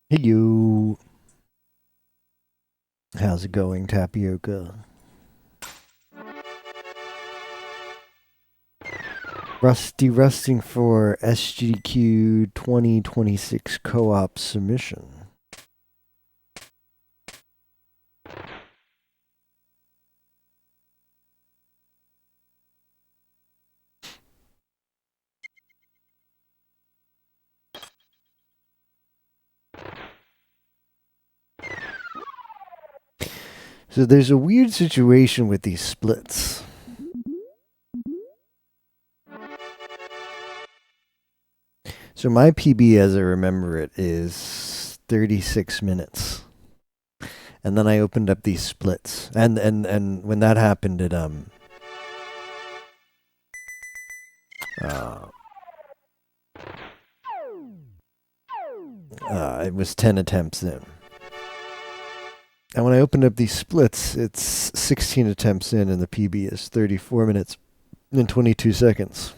Hey you. How's it going, Tapioca? Rusty rusting for SGQ 2026 co-op submission. So there's a weird situation with these splits. So my PB, as I remember it, is 36 minutes. And then I opened up these splits. And when that happened, it it was 10 attempts in. And when I opened up these splits, it's 16 attempts in, and the PB is 34 minutes and 22 seconds.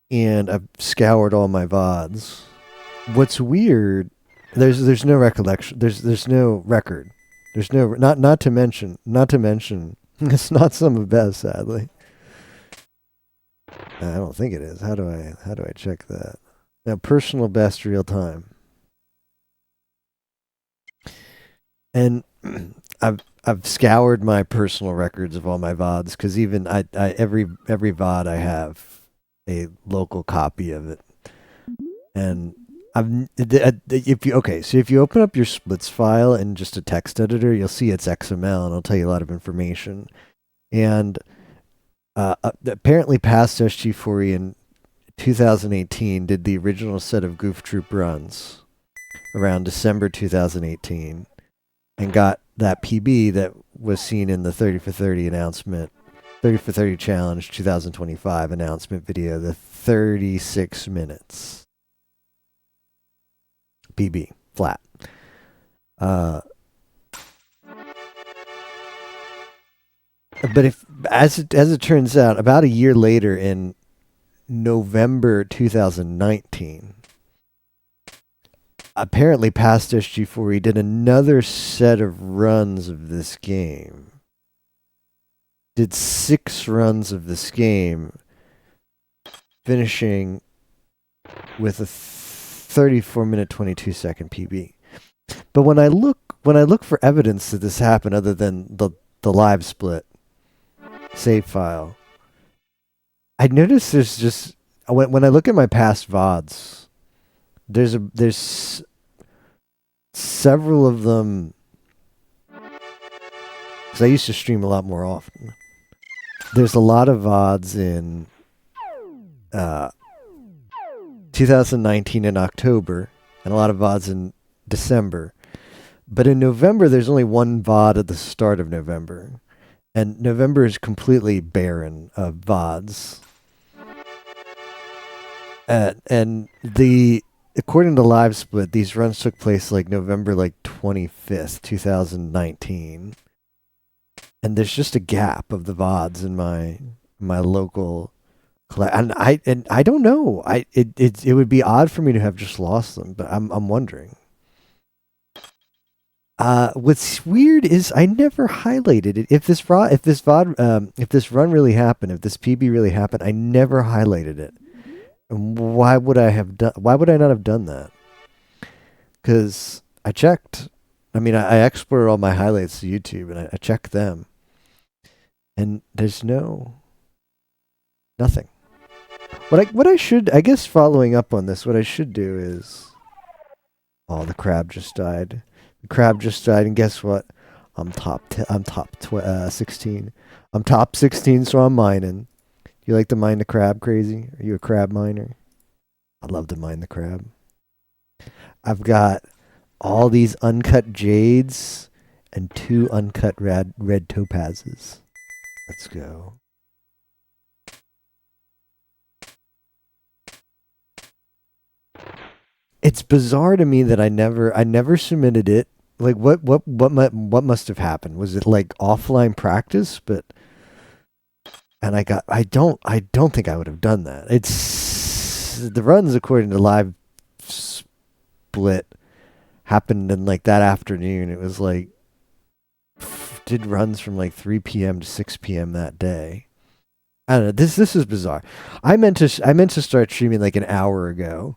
And I've scoured all my VODs. What's weird, there's no recollection. There's no record. There's no not to mention it's not some of best, sadly. I don't think it is. How do I check that? Now, personal best real time. And I've scoured my personal records of all my VODs, because even every VOD I have a local copy of it. And if you open up your splits file in just a text editor, you'll see it's XML, and it'll tell you a lot of information. And apparently, past SG4E in 2018 did the original set of Goof Troop runs around December 2018. And got that PB that was seen in the 30 for 30 announcement, 30 for 30 challenge 2025 announcement video, the 36 minutes. PB, flat. But as it turns out, about a year later, in November 2019, apparently past SG4E did another set of runs of this game. Did 6 runs of this game, finishing with a 34 minute 22 second PB. But when I look for evidence that this happened, other than the live split save file, I noticed there's just, when I look at my past VODs, there's several of them, because I used to stream a lot more often. There's a lot of VODs in 2019 in October, and a lot of VODs in December. But in November, there's only one VOD at the start of November. And November is completely barren of VODs. And the according to Live Split, these runs took place like November like 25th, 2019. And there's just a gap of the VODs in my local and I don't know. It would be odd for me to have just lost them, but I'm wondering. What's weird is I never highlighted it. If this run really happened, if this PB really happened, I never highlighted it. And why would I have done? Why would I not have done that? Because I checked. I mean, I exported all my highlights to YouTube, and I checked them, and there's nothing. What I should, I guess, following up on this, what I should do is, oh, the crab just died. The crab just died, and guess what? I'm top 16. I'm top 16, so I'm mining. You like to mine the crab, crazy? Are you a crab miner? I'd love to mine the crab. I've got all these uncut jades and 2 uncut red topazes. Let's go. It's bizarre to me that I never submitted it. Like what must have happened? Was it like offline practice? But and I don't think I would have done that. It's the runs according to Live Split happened in like that afternoon. It was like did runs from like 3 p.m. to 6 p.m. that day. I don't know. This is bizarre. I meant to start streaming like an hour ago,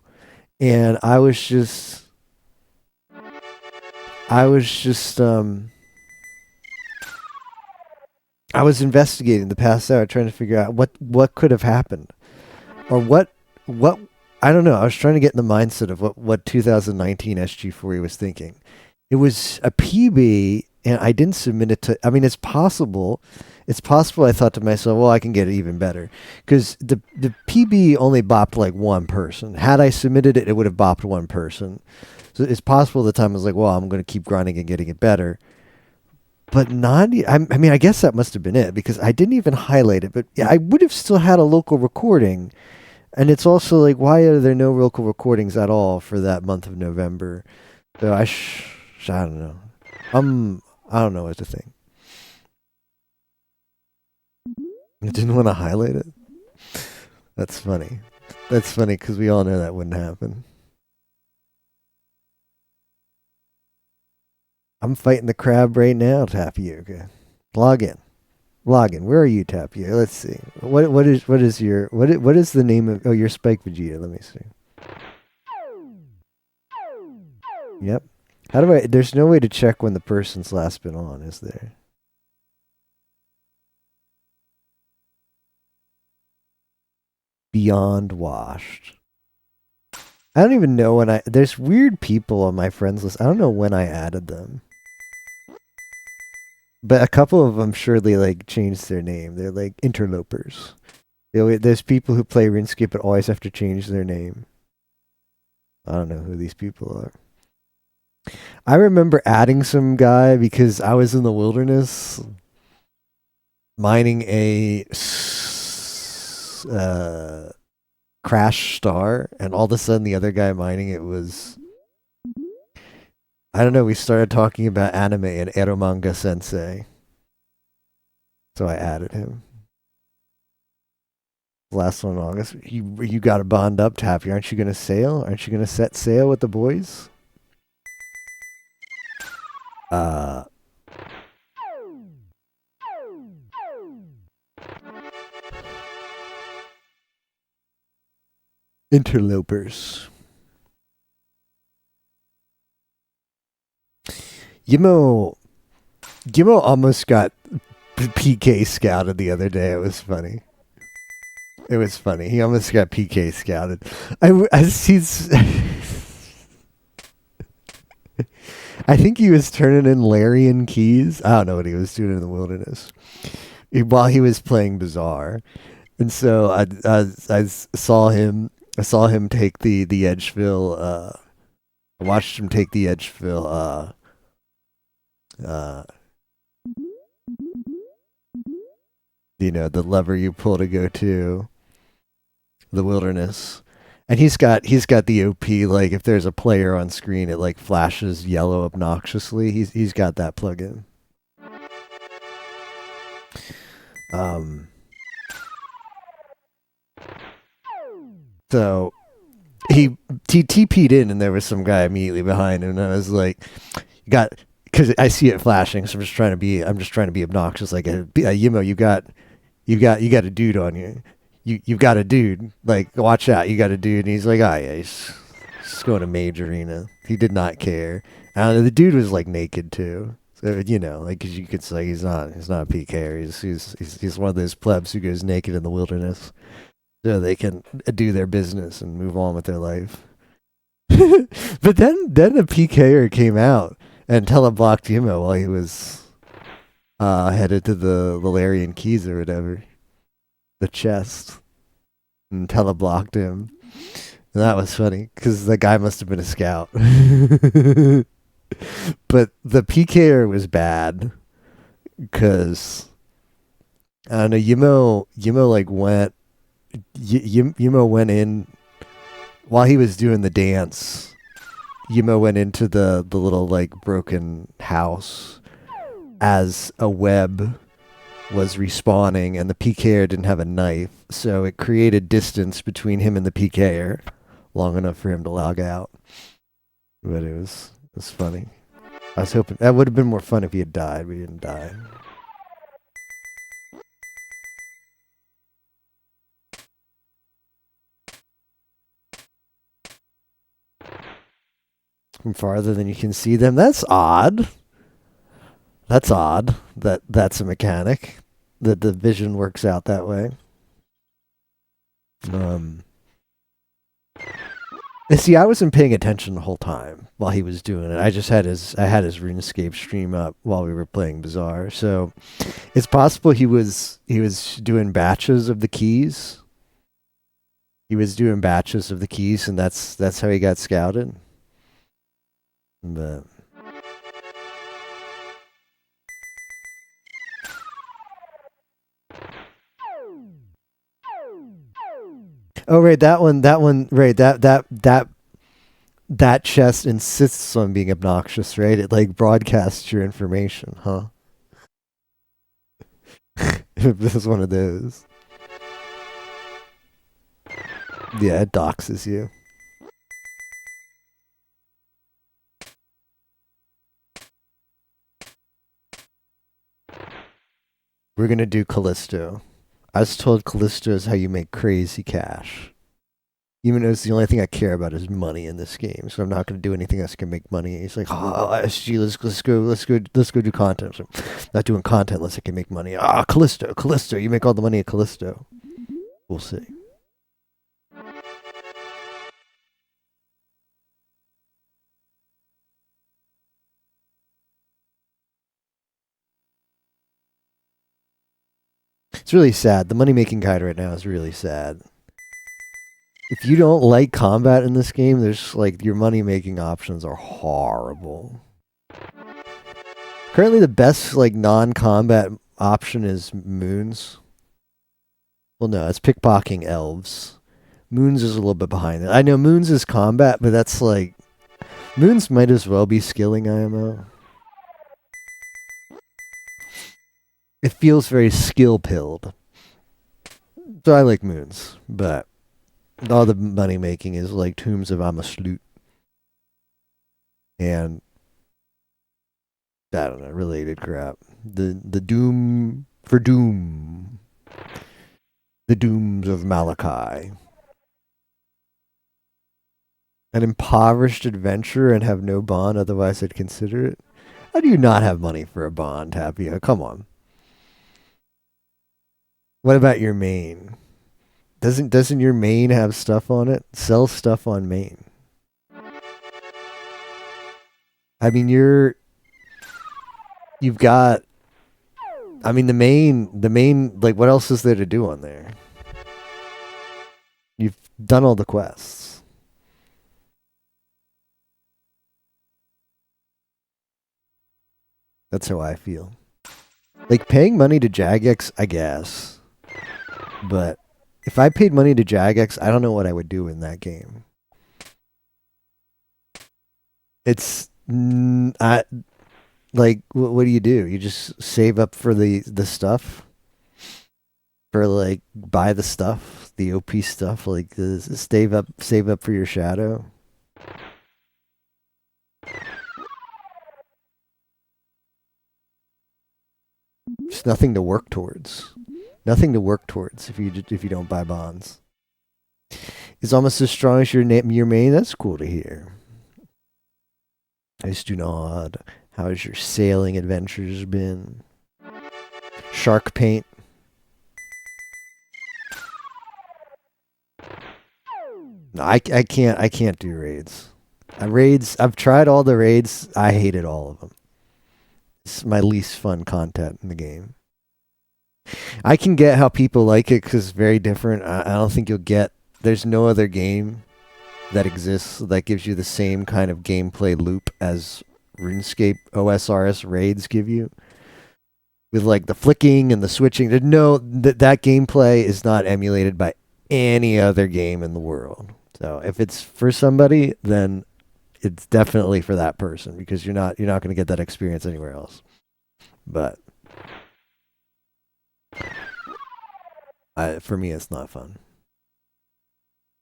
and I was just I was investigating the past hour, trying to figure out what could have happened, or what I don't know. I was trying to get in the mindset of what 2019 SG4E was thinking. It was a PB, and I didn't submit it to. I mean, it's possible. It's possible. I thought to myself, well, I can get it even better because the PB only bopped like one person. Had I submitted it, it would have bopped one person. So it's possible at the time I was like, well, I'm going to keep grinding and getting it better. But not, I mean, I guess that must have been it because I didn't even highlight it. But yeah, I would have still had a local recording. And it's also like, why are there no local recordings at all for that month of November? So I don't know. I don't know what to think. I didn't want to highlight it. That's funny. That's funny because we all know that wouldn't happen. I'm fighting the crab right now, Tapioca. Log in. Log in. Where are you, Tapioca? Let's see. What is your what is the name of your Spike Vegeta? Let me see. Yep. How do I there's no way to check when the person's last been on, is there? Beyond washed. I don't even know when there's weird people on my friends list. I don't know when I added them. But a couple of them surely like changed their name. They're like interlopers. There's people who play RuneScape but always have to change their name. I don't know who these people are. I remember adding some guy because I was in the wilderness mining a crash star, and all of a sudden the other guy mining it was I don't know, we started talking about anime and Eromanga Sensei. So I added him. Last one in August. You got to bond up, Taffy. Aren't you going to sail? Aren't you going to set sail with the boys? Interlopers. Gimmo almost got PK scouted the other day. It was funny. It was funny. He almost got PK scouted. I think he was turning in Larian keys. I don't know what he was doing in the wilderness while he was playing Bazaar, and so I saw him. I saw him take the Edgefill. I watched him take the Edgefill. You know, the lever you pull to go to the wilderness. And he's got the OP, like if there's a player on screen, it like flashes yellow obnoxiously. He's got that plugin. Um, so he TP'd in, and there was some guy immediately behind him, and I was like, got because I see it flashing, so I'm just trying to be obnoxious, like Yimo, you got a dude on you. You've got a dude. Like, watch out, you got a dude. And he's like, oh yeah, he's going to Mage Arena. He did not care. And the dude was like naked too. So like 'cause you could say he's not a PKer. He's one of those plebs who goes naked in the wilderness so they can do their business and move on with their life. But then a PKer came out and teleblocked Yimo while he was headed to the Valerian Keys or whatever, the chest, and teleblocked him. And that was funny because the guy must have been a scout. But the PKer was bad because I don't know. Yimo like Yimo went in while he was doing the dance. Yimo went into the little like broken house as a web was respawning, and the PKer didn't have a knife, so it created distance between him and the PKer long enough for him to log out. But it was funny. I was hoping that would have been more fun if he had died, but he didn't die. From farther than you can see them. That's odd. That's odd. That's a mechanic. That the vision works out that way. And see, I wasn't paying attention the whole time while he was doing it. I had his RuneScape stream up while we were playing Bazaar. So it's possible he was doing batches of the keys. He was doing batches of the keys, and that's how he got scouted. But oh right, that one, right, that chest insists on being obnoxious, right? It like broadcasts your information, huh? This is one of those. Yeah, it doxes you. We're gonna do Callisto. I was told Callisto is how you make crazy cash. Even though it's the only thing I care about is money in this game, so I'm not going to do anything else that can make money. He's like, oh, SG, let's go do content. So, not doing content unless I can make money. Callisto, you make all the money at Callisto. We'll see. It's really sad. The money making guide right now is really sad. If you don't like combat in this game, there's like your money making options are horrible. Currently, the best like non-combat option is moons. Well, no, it's pickpocketing elves. Moons is a little bit behind it. I know moons is combat, but that's like moons might as well be skilling IMO. It feels very skill pilled. So I like moons, but all the money making is like Tombs of Amaslut. And I don't know, related crap. The Doom for Doom. The Dooms of Malachi. An impoverished adventurer and have no bond, otherwise I'd consider it. How do you not have money for a bond, Tapia? Come on. What about your main? Doesn't your main have stuff on it? Sell stuff on main. I mean, you've got. I mean, the main. Like, what else is there to do on there? You've done all the quests. That's how I feel. Like paying money to Jagex, I guess, but If I paid money to Jagex, I don't know what I would do in that game. It's like what do you do? You just save up for the stuff, for like buy the stuff, the OP stuff, like save up for your shadow. There's nothing to work towards. Nothing to work towards if you don't buy bonds. It's almost as strong as your main. That's cool to hear. Nice to nod. How has your sailing adventures been? Shark paint. No, I can't do raids. I've tried all the raids. I hated all of them. It's my least fun content in the game. I can get how people like it because it's very different. I don't think you'll get. There's no other game that exists that gives you the same kind of gameplay loop as RuneScape OSRS raids give you. With like the flicking and the switching. There's no that gameplay is not emulated by any other game in the world. So if it's for somebody, then it's definitely for that person because you're not going to get that experience anywhere else. But for me, it's not fun.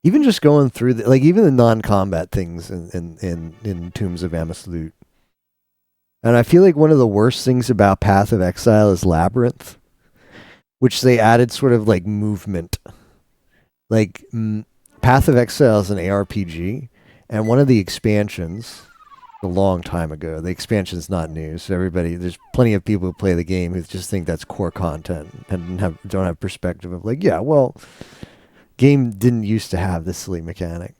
Even just going through even the non-combat things in Tombs of Amaslut. And I feel like one of the worst things about Path of Exile is Labyrinth, which they added sort of like movement. Like Path of Exile is an ARPG, and one of the expansions, a long time ago, the expansion's not new, so there's plenty of people who play the game who just think that's core content and don't have perspective of like, yeah, well, game didn't used to have this silly mechanic.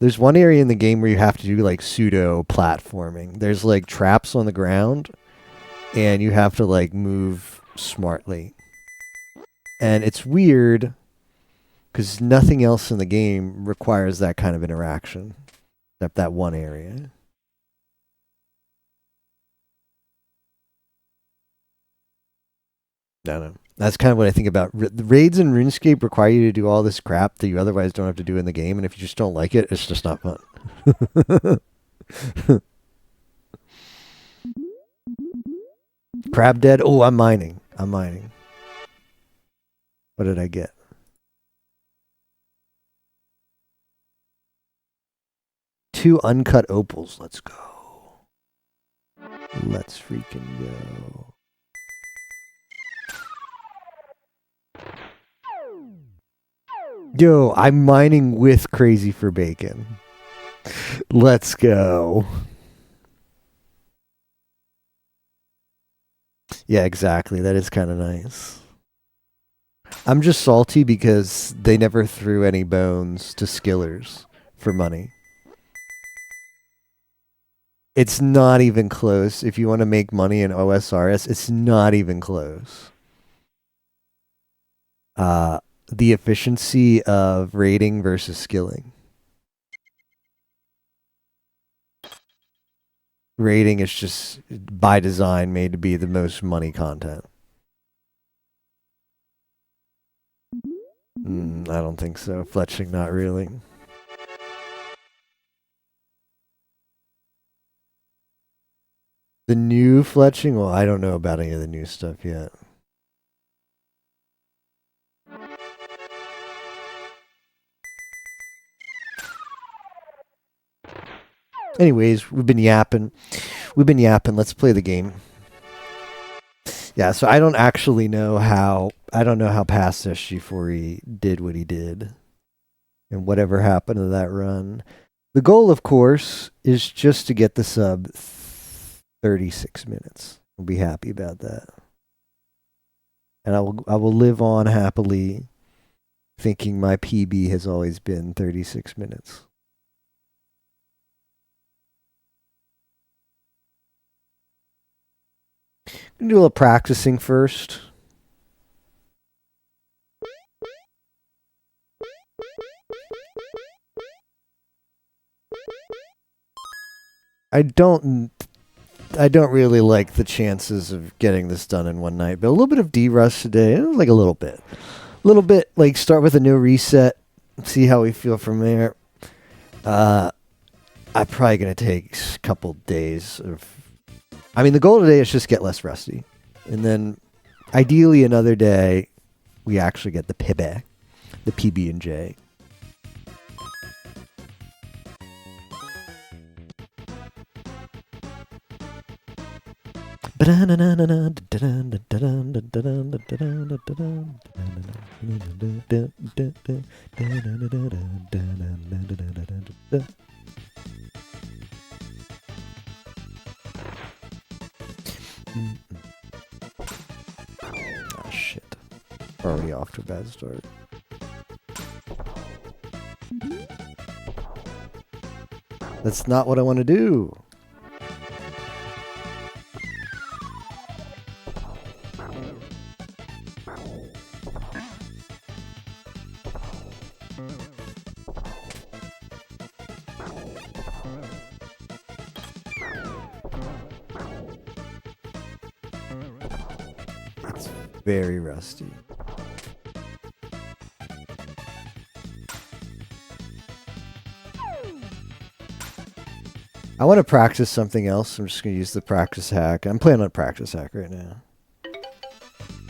There's one area in the game where you have to do like pseudo platforming. There's like traps on the ground, and you have to like move smartly. And it's weird because nothing else in the game requires that kind of interaction, except that one area. I don't know. That's kind of what I think about. The raids in RuneScape require you to do all this crap that you otherwise don't have to do in the game, and if you just don't like it, it's just not fun. Crab dead? Oh, I'm mining. What did I get? Two uncut opals. Let's go. Let's freaking go. Yo, I'm mining with Crazy for Bacon. Let's go. Yeah, exactly. That is kind of nice. I'm just salty because they never threw any bones to skillers for money. It's not even close. If you want to make money in OSRS, it's not even close. The efficiency of rating versus skilling. Rating is just by design made to be the most money content. I don't think so. Fletching, not really. The new fletching? Well, I don't know about any of the new stuff yet. Anyways, we've been yapping. Let's play the game. Yeah, so I don't actually know how past SG4E did what he did. And whatever happened to that run. The goal, of course, is just to get the sub 36 minutes. We'll be happy about that. And I will live on happily thinking my PB has always been 36 minutes. I'm gonna do a little practicing first. I don't really like the chances of getting this done in one night, but a little bit of D-Rush today, like a little bit. little bit like start with a new reset, see how we feel from there. I'm probably gonna take a couple days of. I mean, the goal today is just get less rusty, and then ideally another day we actually get the PB and J. Oh shit. Already off to a bad start. That's not what I want to do. It's very rusty. I want to practice something else. I'm just going to use the practice hack. I'm playing on practice hack right now.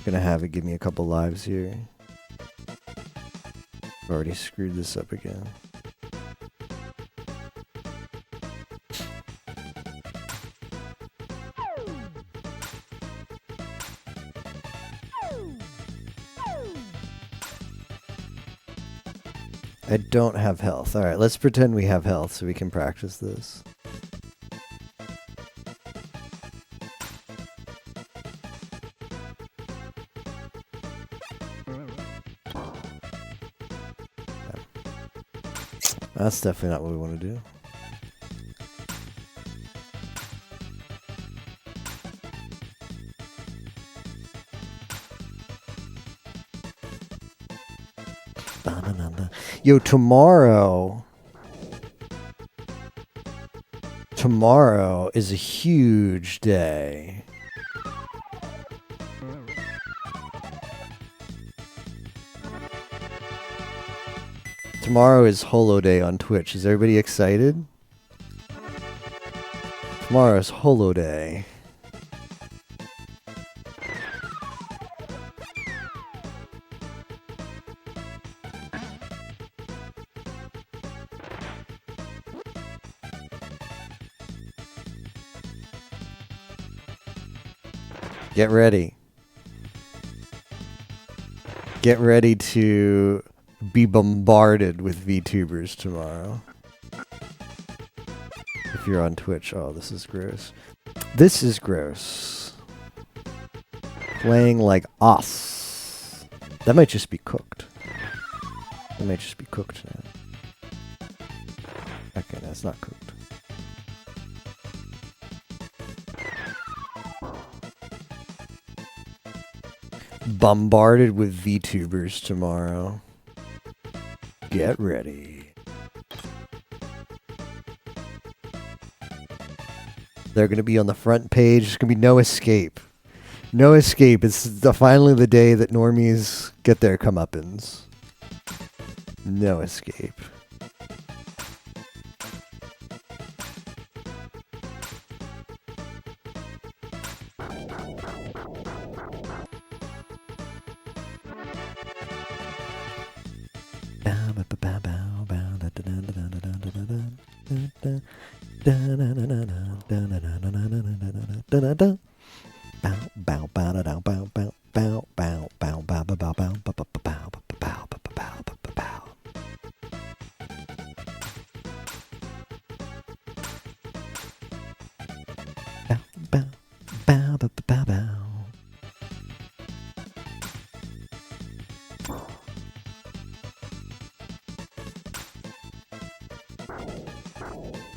Gonna have it give me a couple lives here. I've already screwed this up again. I don't have health. Alright, let's pretend we have health so we can practice this. That's definitely not what we want to do. Yo, tomorrow is a huge day. Tomorrow is Holo Day on Twitch. Is everybody excited? Tomorrow is Holo Day. Get ready. Get ready to be bombarded with VTubers tomorrow. If you're on Twitch. Oh, this is gross. This is gross. Playing like us. That might just be cooked. That might just be cooked now. Okay, that's not cooked. Bombarded with VTubers tomorrow. Get ready. They're going to be on the front page. There's going to be no escape. No escape. It's finally the day that normies get their comeuppance. No escape.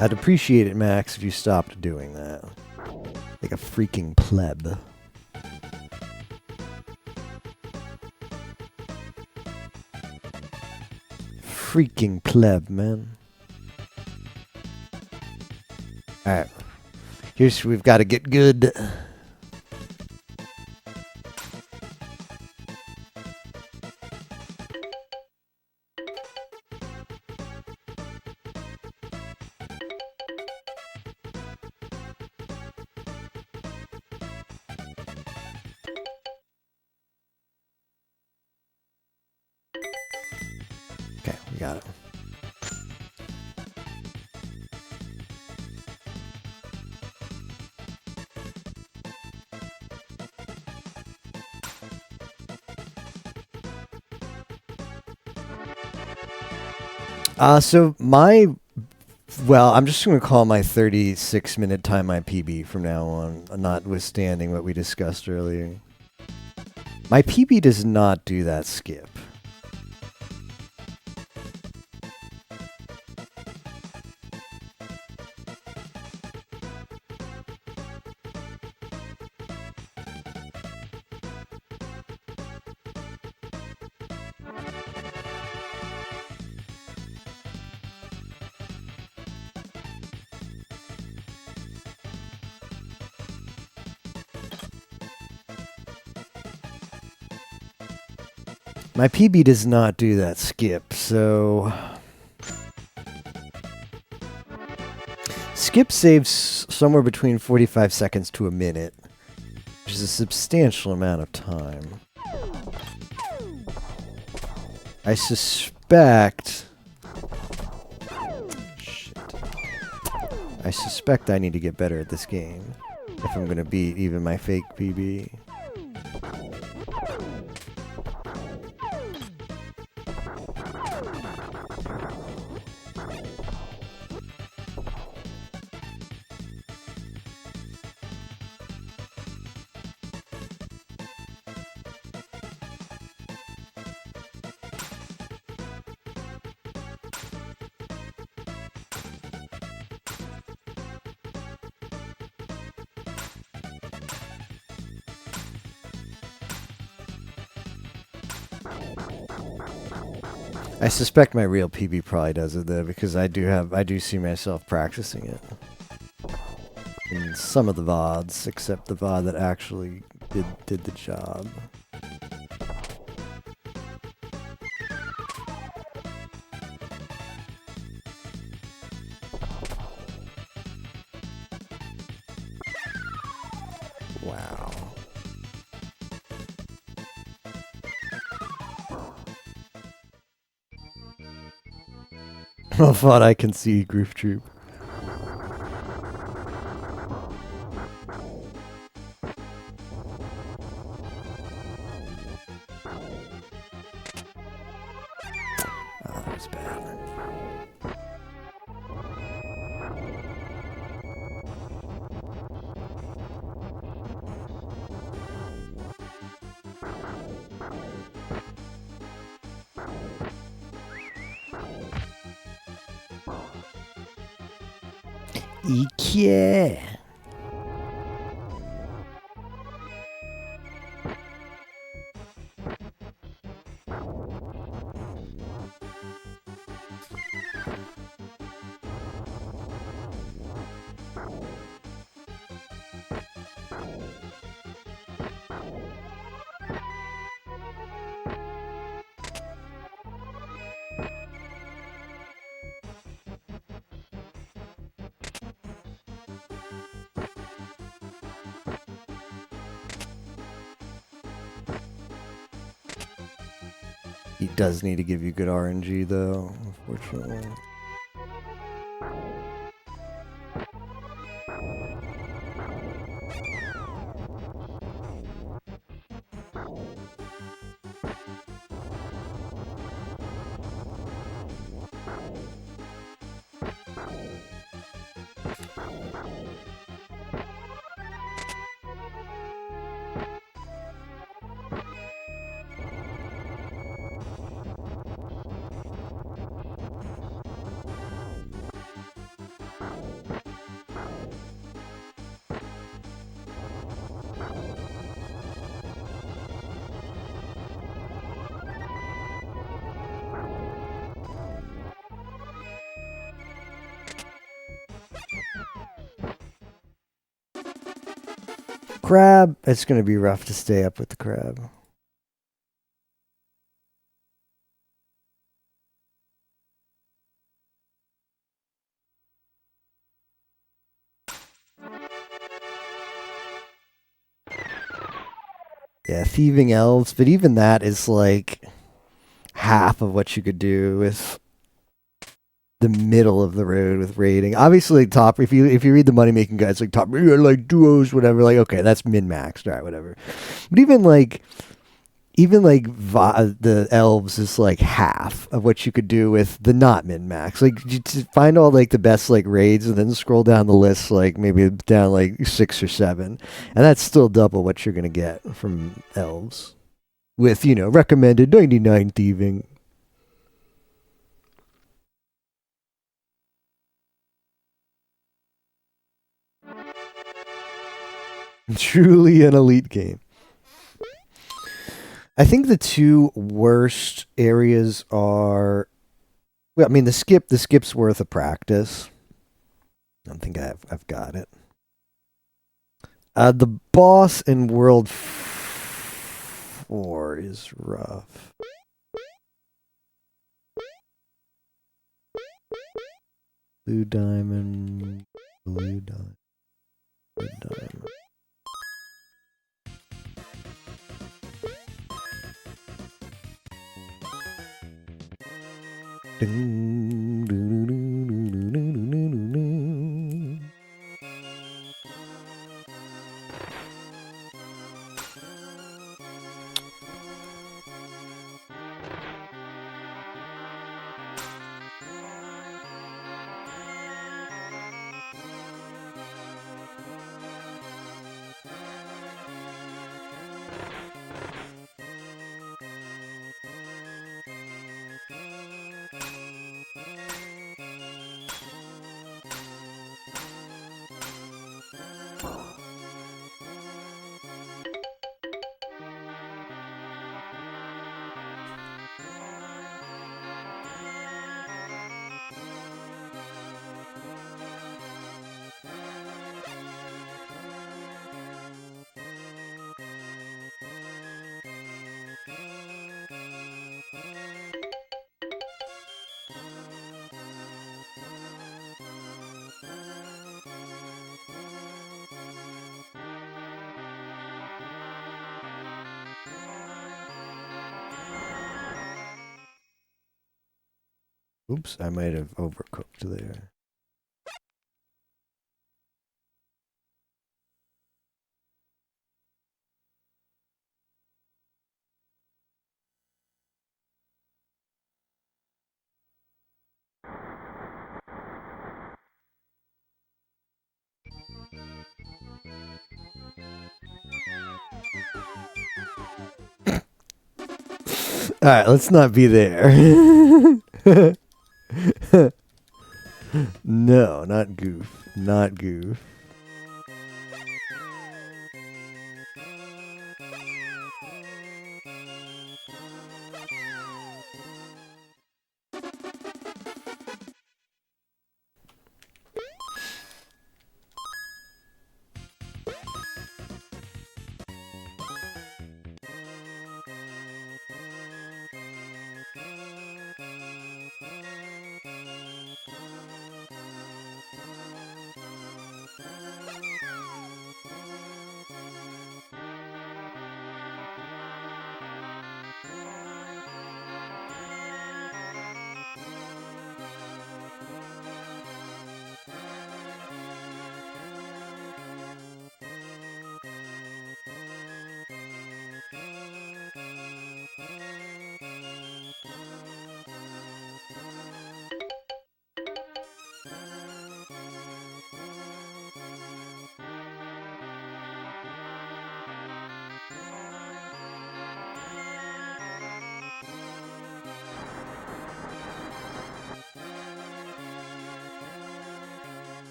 I'd appreciate it, Max, if you stopped doing that. Like a freaking pleb. Freaking pleb, man. Alright. We've got to get good. Got it. Well, I'm just going to call my 36-minute time my PB from now on, notwithstanding what we discussed earlier. My PB does not do that skip. My PB does not do that skip, so... Skip saves somewhere between 45 seconds to a minute, which is a substantial amount of time. I suspect... Shit. I suspect I need to get better at this game if I'm going to beat even my fake PB. I suspect my real PB probably does it though, because I do see myself practicing it in some of the VODs, except the VOD that actually did the job. Wow. I thought I can see Goof Troop. Oh, that was bad. Yeah. He does need to give you good RNG though, unfortunately. Crab, it's going to be rough to stay up with the crab. Yeah, thieving elves, but even that is like half of what you could do with the middle of the road with rating. Obviously, like, top. If you read the money making guides, like top, like duos, whatever. Like okay, that's min maxed, all right, whatever. But even like the elves is like half of what you could do with the not min max. Like you just find all like the best like raids and then scroll down the list like maybe down like 6 or 7, and that's still double what you're gonna get from elves with recommended 99 thieving. Truly an elite game. I think the two worst areas are. Well, I mean the skip's worth a practice. I don't think I've got it. The boss in World 4 is rough. Blue diamond, blue diamond, blue diamond. Ding, doo, doo, doo, doo, doo, doo, doo, doo. Oops, I might have overcooked there. All right, let's not be there. No, not Goof. Not Goof.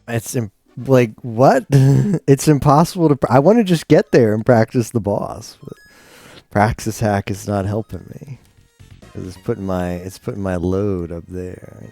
It's like what? It's impossible to. I want to just get there and practice the boss. But Praxis hack is not helping me because it's putting my load up there.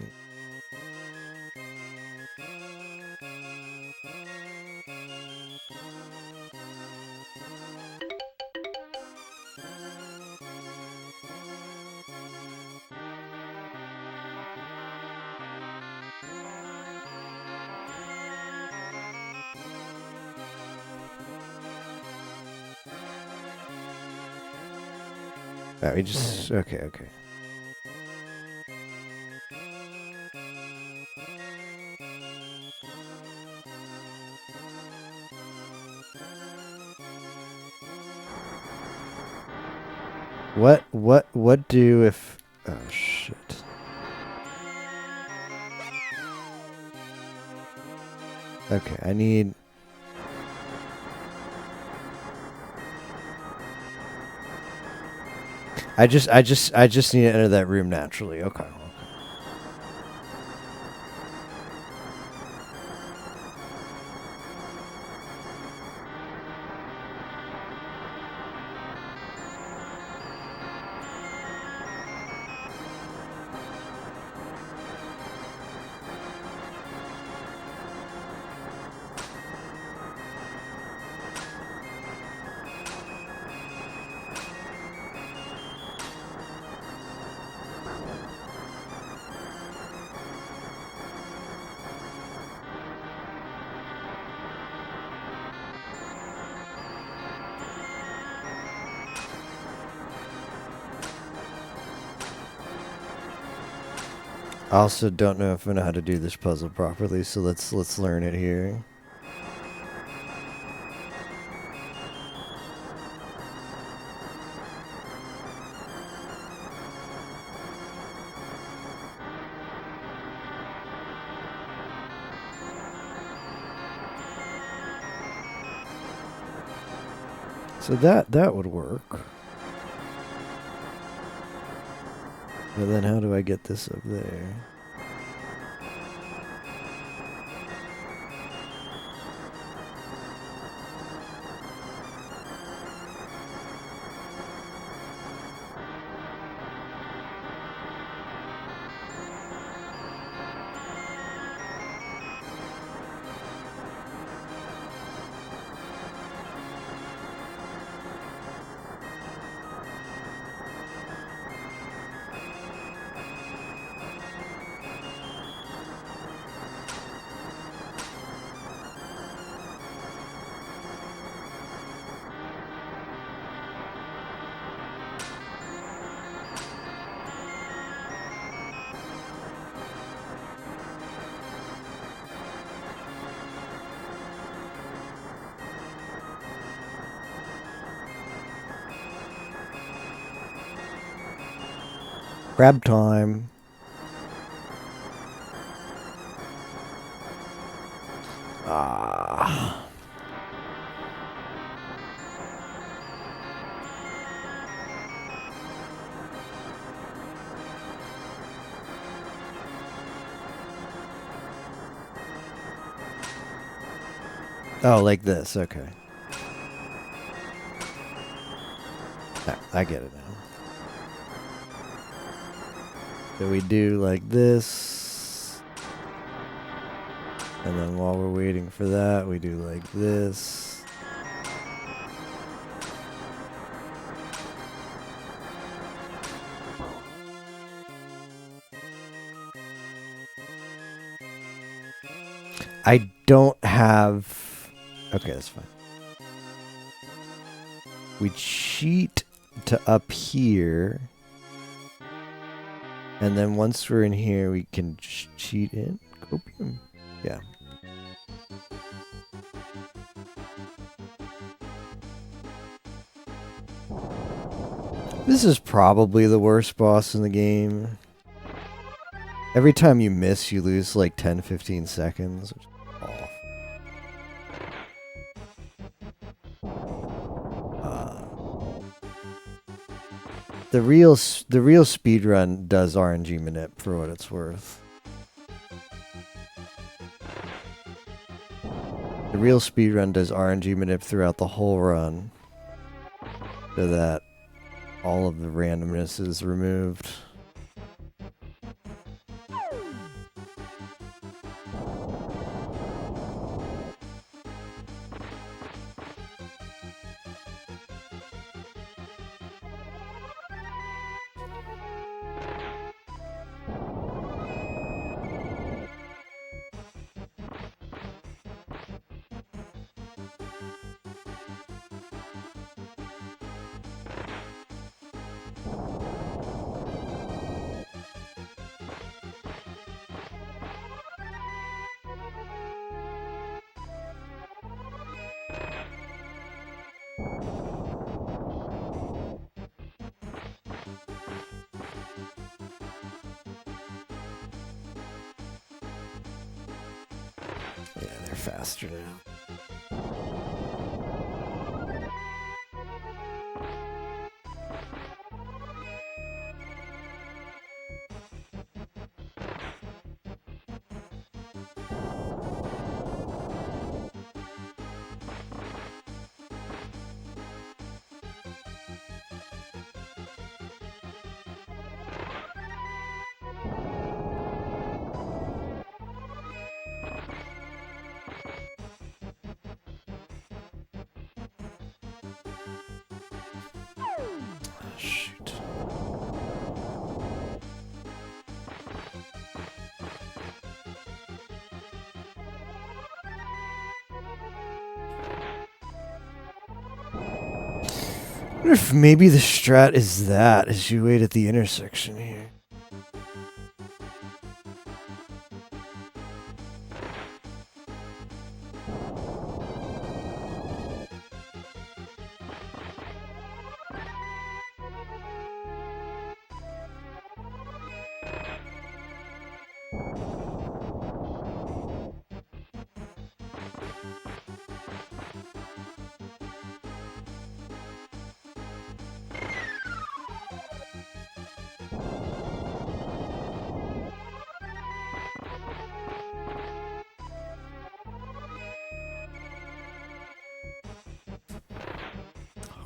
Alright, we just... Okay, okay. What do if... Oh, shit. Okay, I need... I just need to enter that room naturally. Okay. I also don't know if I know how to do this puzzle properly, so let's learn it here. So that would work. But then how do I get this up there? Grab time. Ah. Oh, like this. Okay. I get it now. So we do like this. And then while we're waiting for that, we do like this. I don't have... Okay, that's fine. We cheat to up here. And then once we're in here, we can cheat in. Copium. Yeah. This is probably the worst boss in the game. Every time you miss, you lose like 10-15 seconds. Which is off. The real speedrun does RNG manip for what it's worth. The real speedrun does RNG manip throughout the whole run, so that all of the randomness is removed. faster now. Shoot. I wonder if maybe the strat is that as you wait at the intersection here.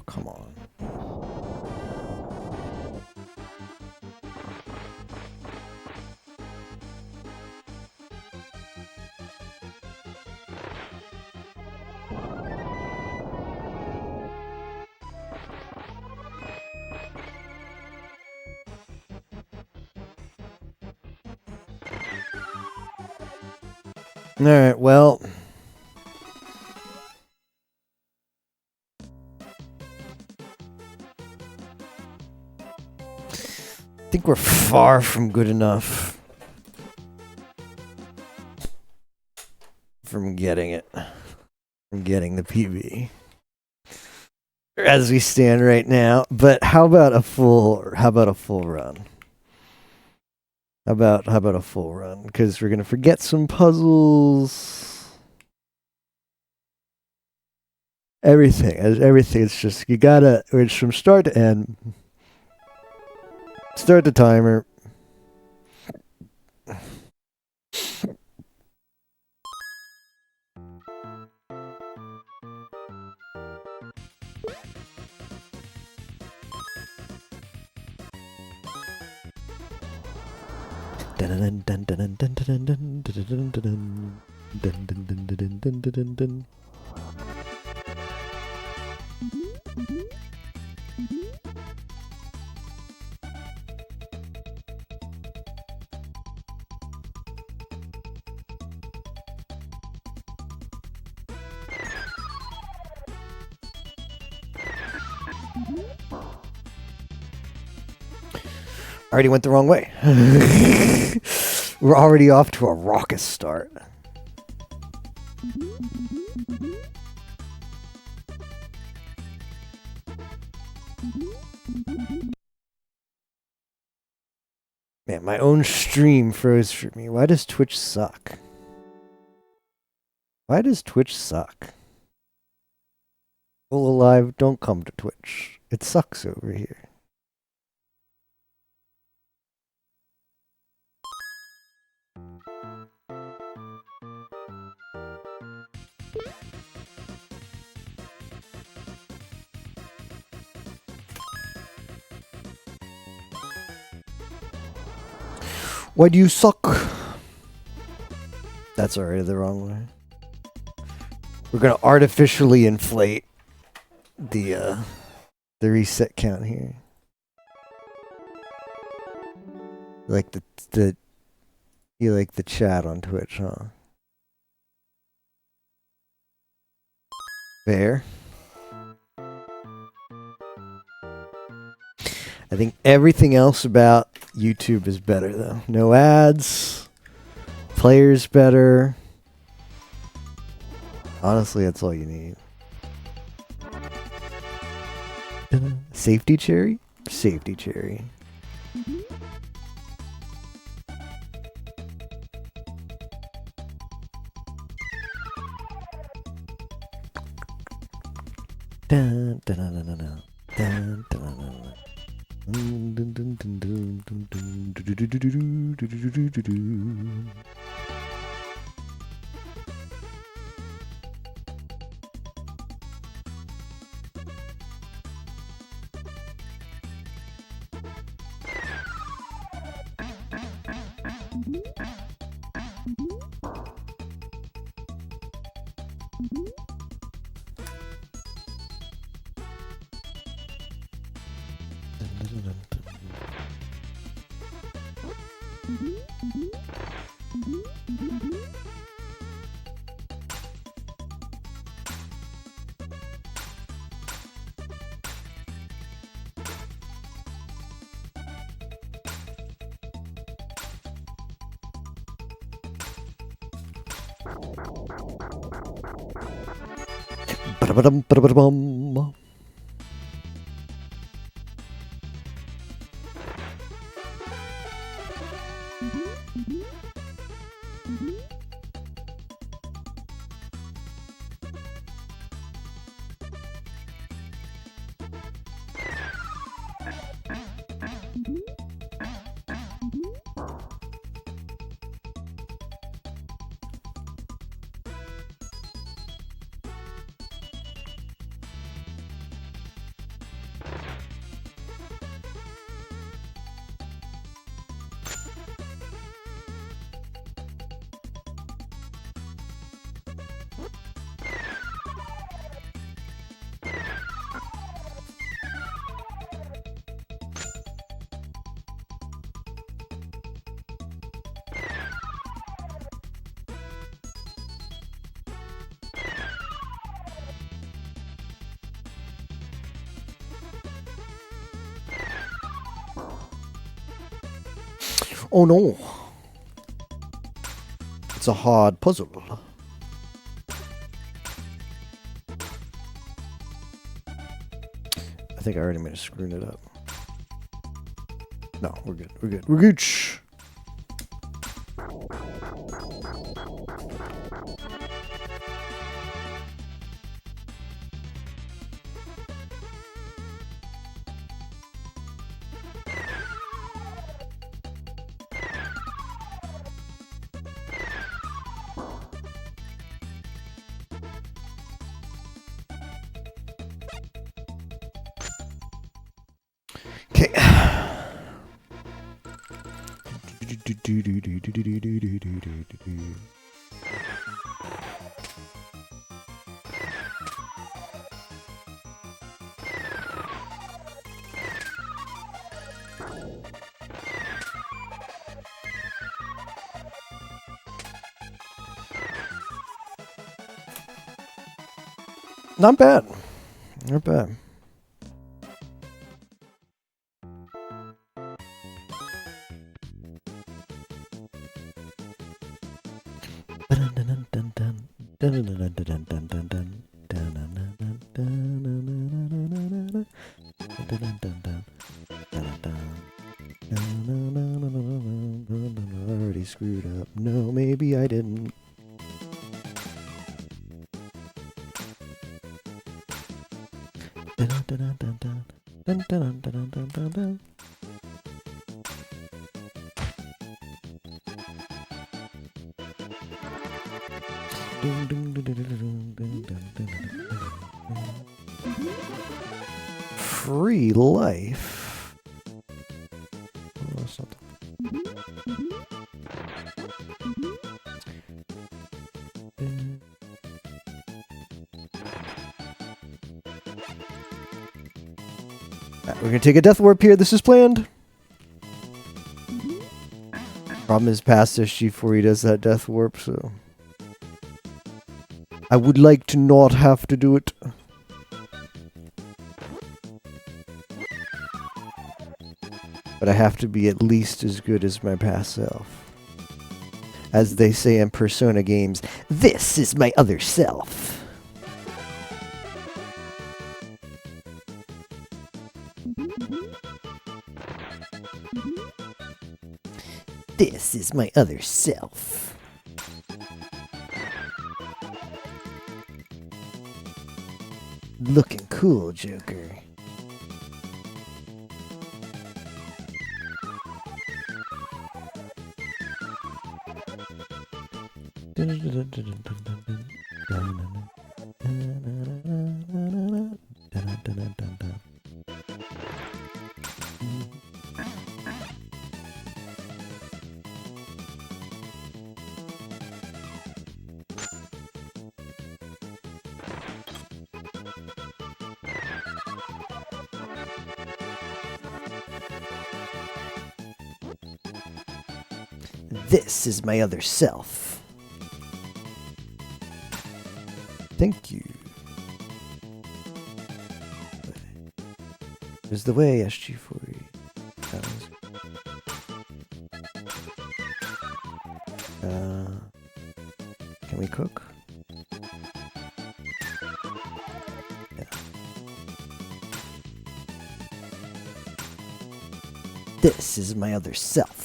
Come on. All right, well, I think we're far from good enough from getting it, from getting the PB as we stand right now. But how about a full run? How about a full run? Because we're gonna forget some puzzles. Everything. It's just you gotta. It's from start to end. Start the timer. Already went the wrong way. We're already off to a raucous start. Man, my own stream froze for me. Why does Twitch suck? Why does Twitch suck? People alive, don't come to Twitch. It sucks over here. Why do you suck? That's already the wrong way. We're gonna artificially inflate the reset count here. Like you like the chat on Twitch, huh? Fair. I think everything else about YouTube is better though. No ads, players better. Honestly, that's all you need. Safety cherry? Safety cherry. Dun, dun, dun, dun, dun, dun, dun, dun, dun. Dun, dun, dun, dun, dun, dun, dun, do, do, do, do, do, do, do, do, do, do. Ba-da-ba-dum, ba-da-ba-dum. Oh no. It's a hard puzzle. I think I already might have screwed it up. No, we're good. We're good. We're good. Shh. Okay. Not bad. Not bad. Already screwed up. No, maybe I didn't. Free life. Oh, that's not we're gonna take a death warp here. This is planned. Problem is past this before he does that death warp, so I would like to not have to do it. But I have to be at least as good as my past self. As they say in Persona games, this is my other self. This is my other self. Looking cool, Joker. This is my other self. Thank you. There's the way, SG40. Can we cook? Yeah. This is my other self.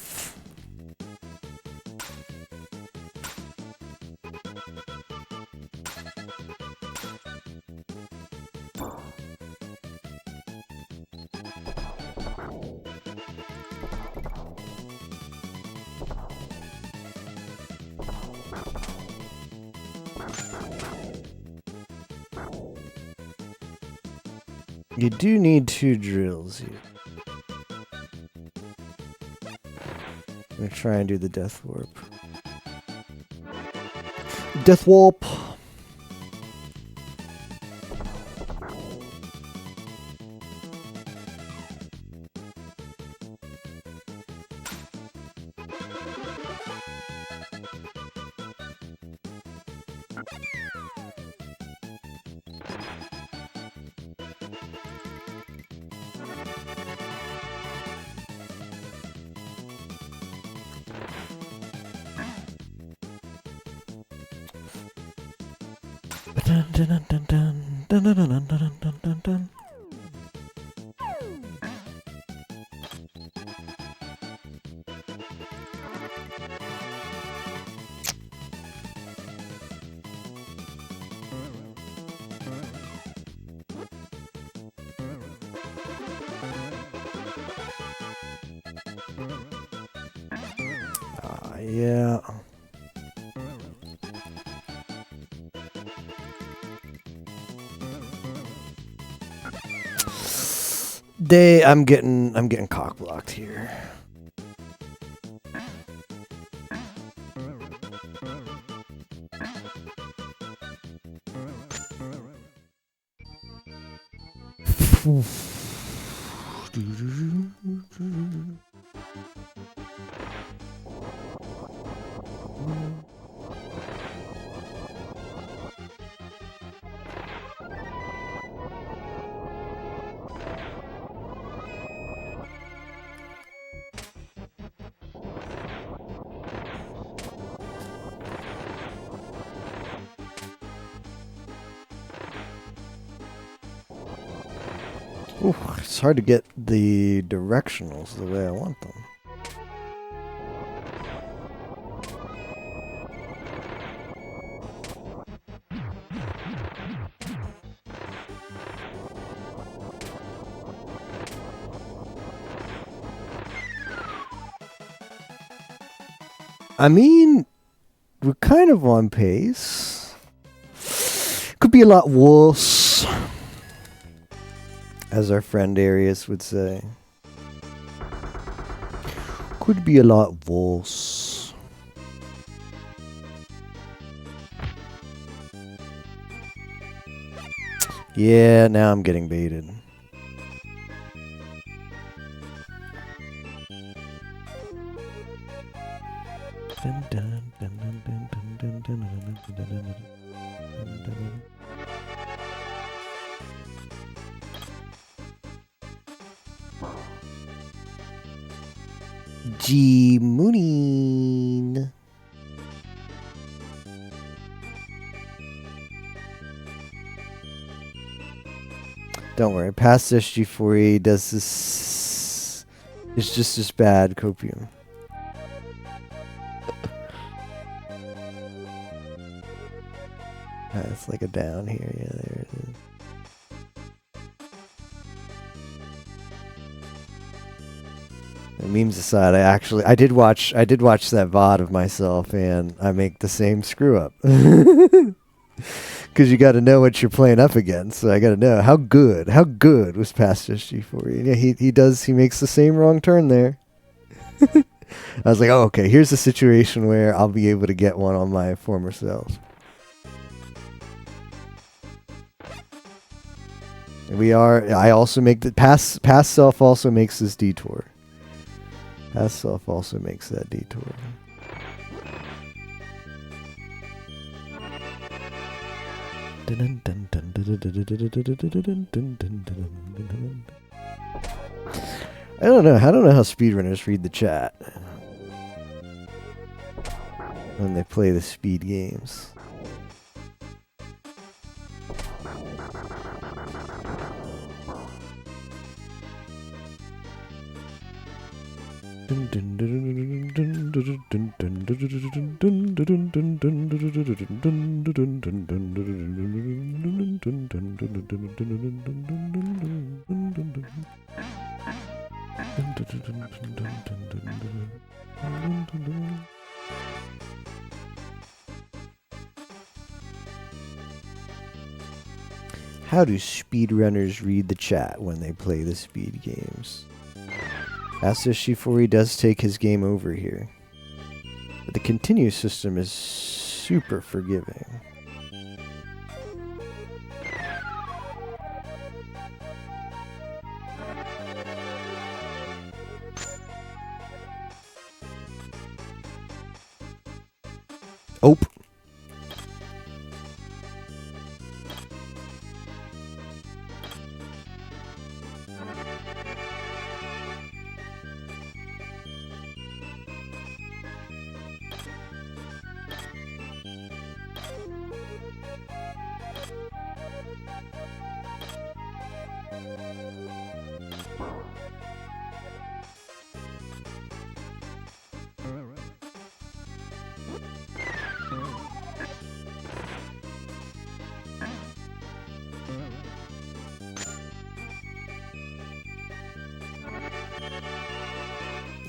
You do need 2 drills here. I'm gonna try and do the death warp. Death warp! Yeah. I'm getting cock blocked here. Ooh, it's hard to get the directionals the way I want them. I mean, we're kind of on pace. Could be a lot worse, as our friend Arius would say. Could be a lot worse. Yeah, now I'm getting baited. G Moonin. Don't worry, past SG4E does this. It's just as bad, Copium. It's like a down here. Yeah, there it is. Memes aside, I did watch that VOD of myself, and I make the same screw up. Because you got to know what you're playing up against. So I got to know how good was past SG4. Yeah, he makes the same wrong turn there. I was like, oh, okay, here's a situation where I'll be able to get one on my former self. I also make the past self also makes this detour. Past self also makes that detour. I don't know how speedrunners read the chat when they play the speed games. How do speedrunners read the chat when they play the speed games? Master Shifori does take his game over here. But the continue system is super forgiving. Ope.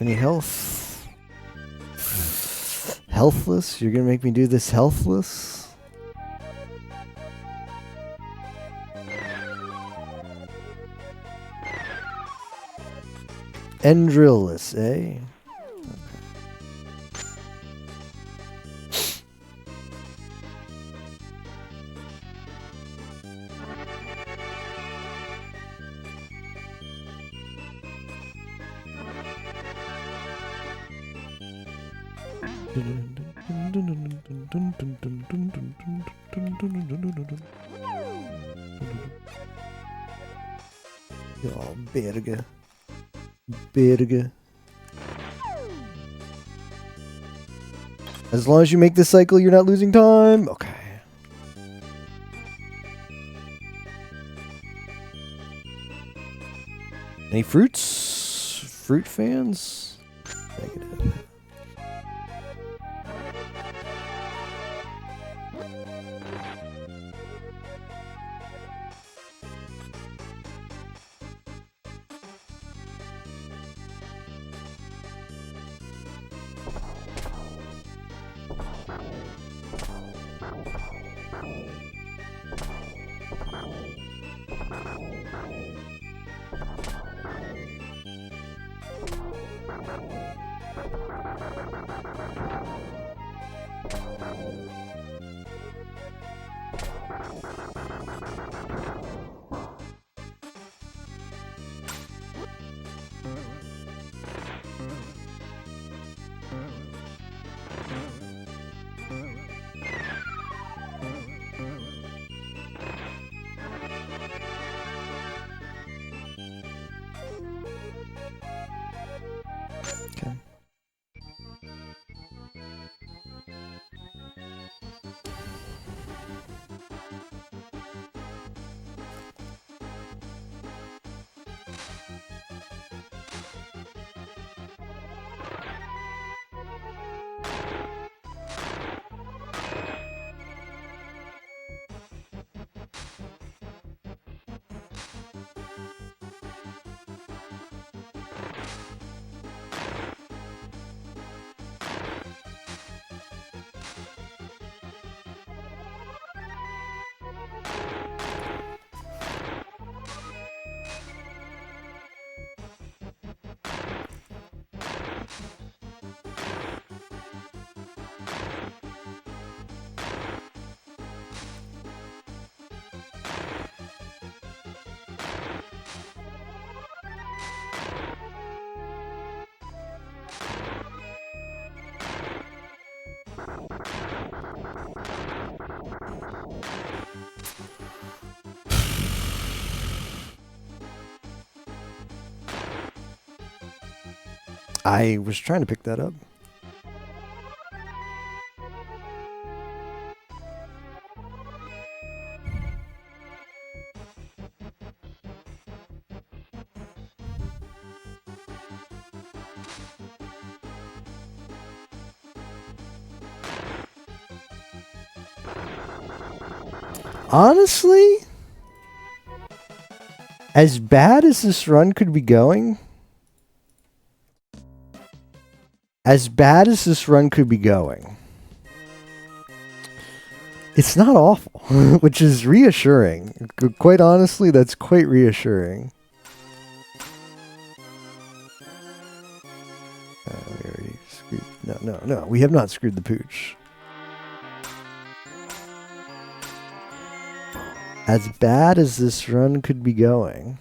Any health? Healthless? You're gonna make me do this healthless? Endrillless, eh? Oh, Berge. As long as you make this cycle, you're not losing time. Okay. Any fruits? Fruit fans? Negative. Okay. I was trying to pick that up. Honestly, as bad as this run could be going, it's not awful, which is reassuring. Quite honestly, that's quite reassuring. We already screwed. No, we have not screwed the pooch. As bad as this run could be going.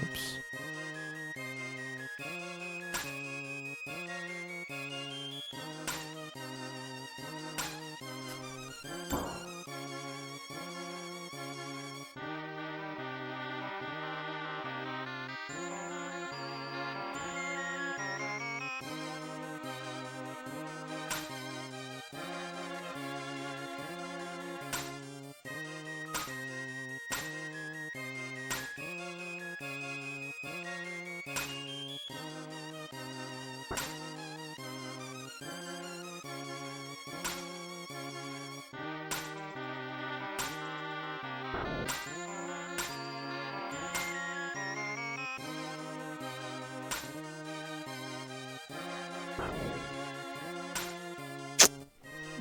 Oops.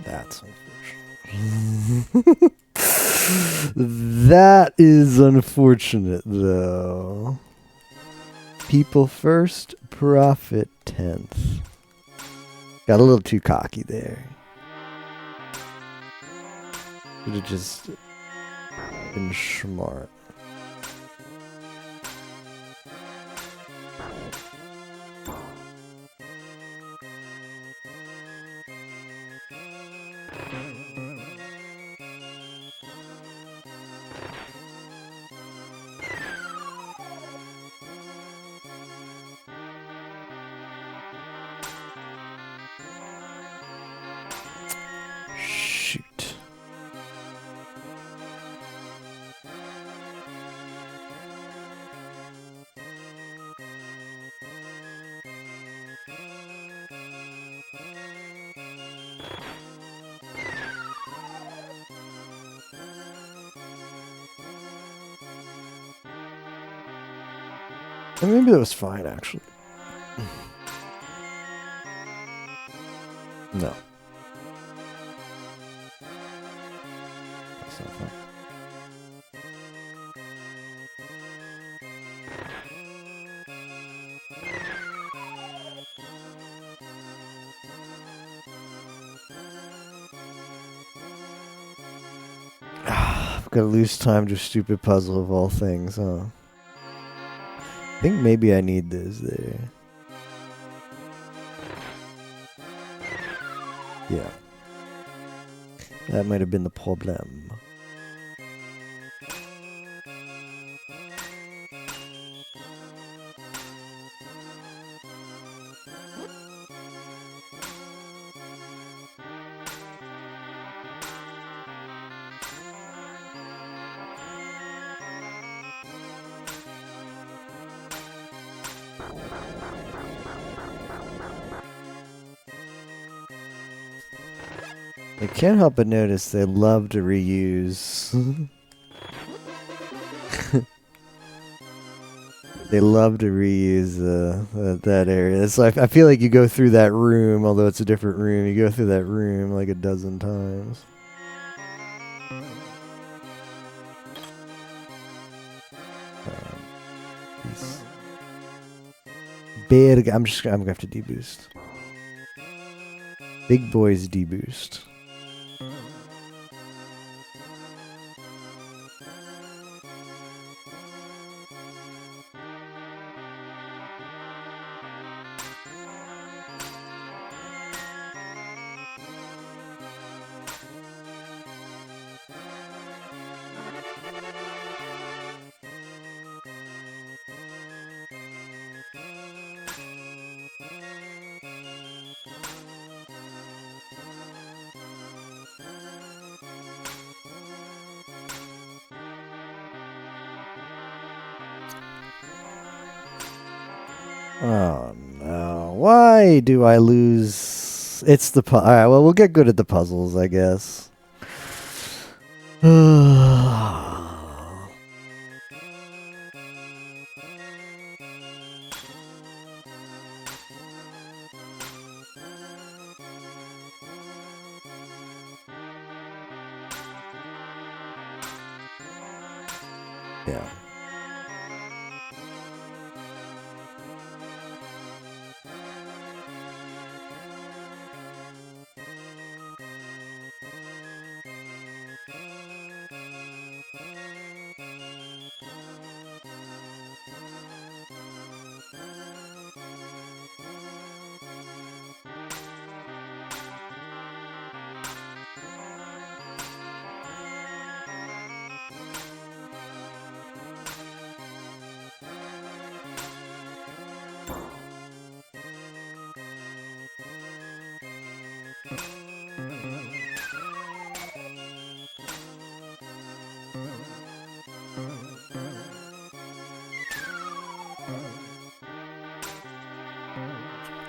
That's unfortunate. That is unfortunate, though. People first, profit 10th. Got a little too cocky there. Should have just been smart. Shoot. And maybe that was fine, actually. No. That's not fine. I've got to lose time to a stupid puzzle of all things, huh? I think maybe I need this there. Yeah. That might have been the problem. I can't help but notice they love to reuse. They love to reuse that area. So I feel like you go through that room, although it's a different room. You go through that room like a dozen times. Big. I'm gonna have to deboost. Big boys deboost. Oh no. Why do I lose? It's the alright, well, we'll get good at the puzzles, I guess. Yeah.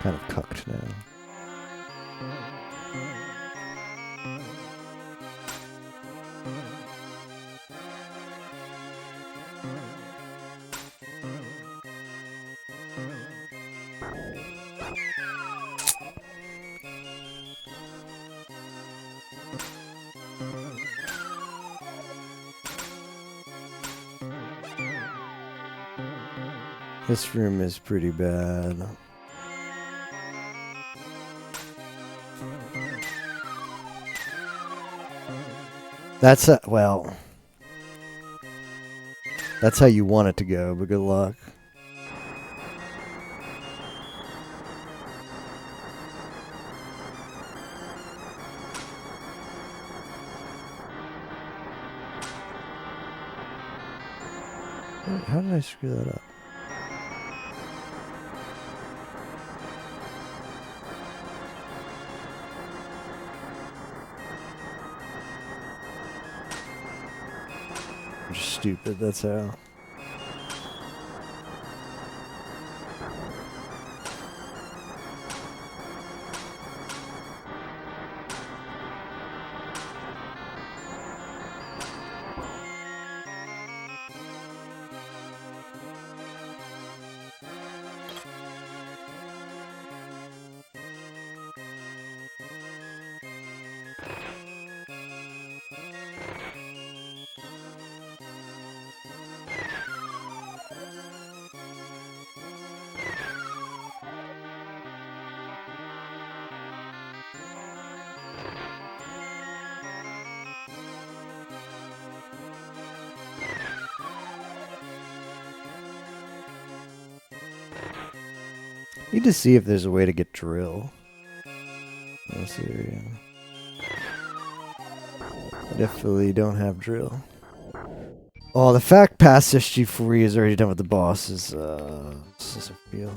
Kind of cucked now. This room is pretty bad. That's well. That's how you want it to go, but good luck. How did I screw that up? I'm just stupid, that's how. Need to see if there's a way to get drill in this area. Definitely don't have drill. Oh, the fact past SG4E is already done with the boss is just a feel.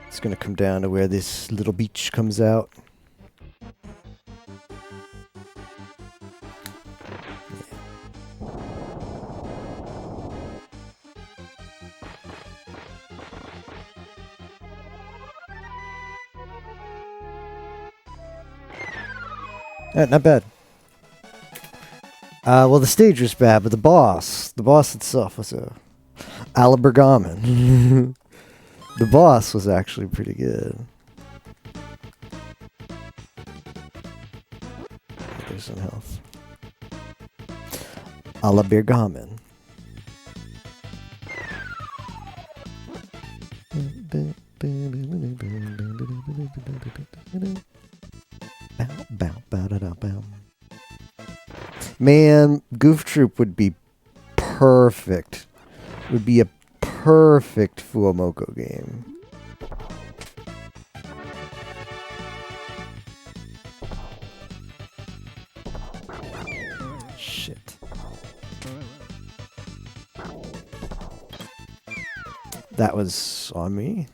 It's gonna come down to where this little beach comes out. Not bad. Well, the stage was bad, but the boss itself was a Alibergamen. The boss was actually pretty good. There's some health. Alibergamen. Man, Goof Troop would be perfect. Would be a perfect Fuomoko game. Shit. That was on me.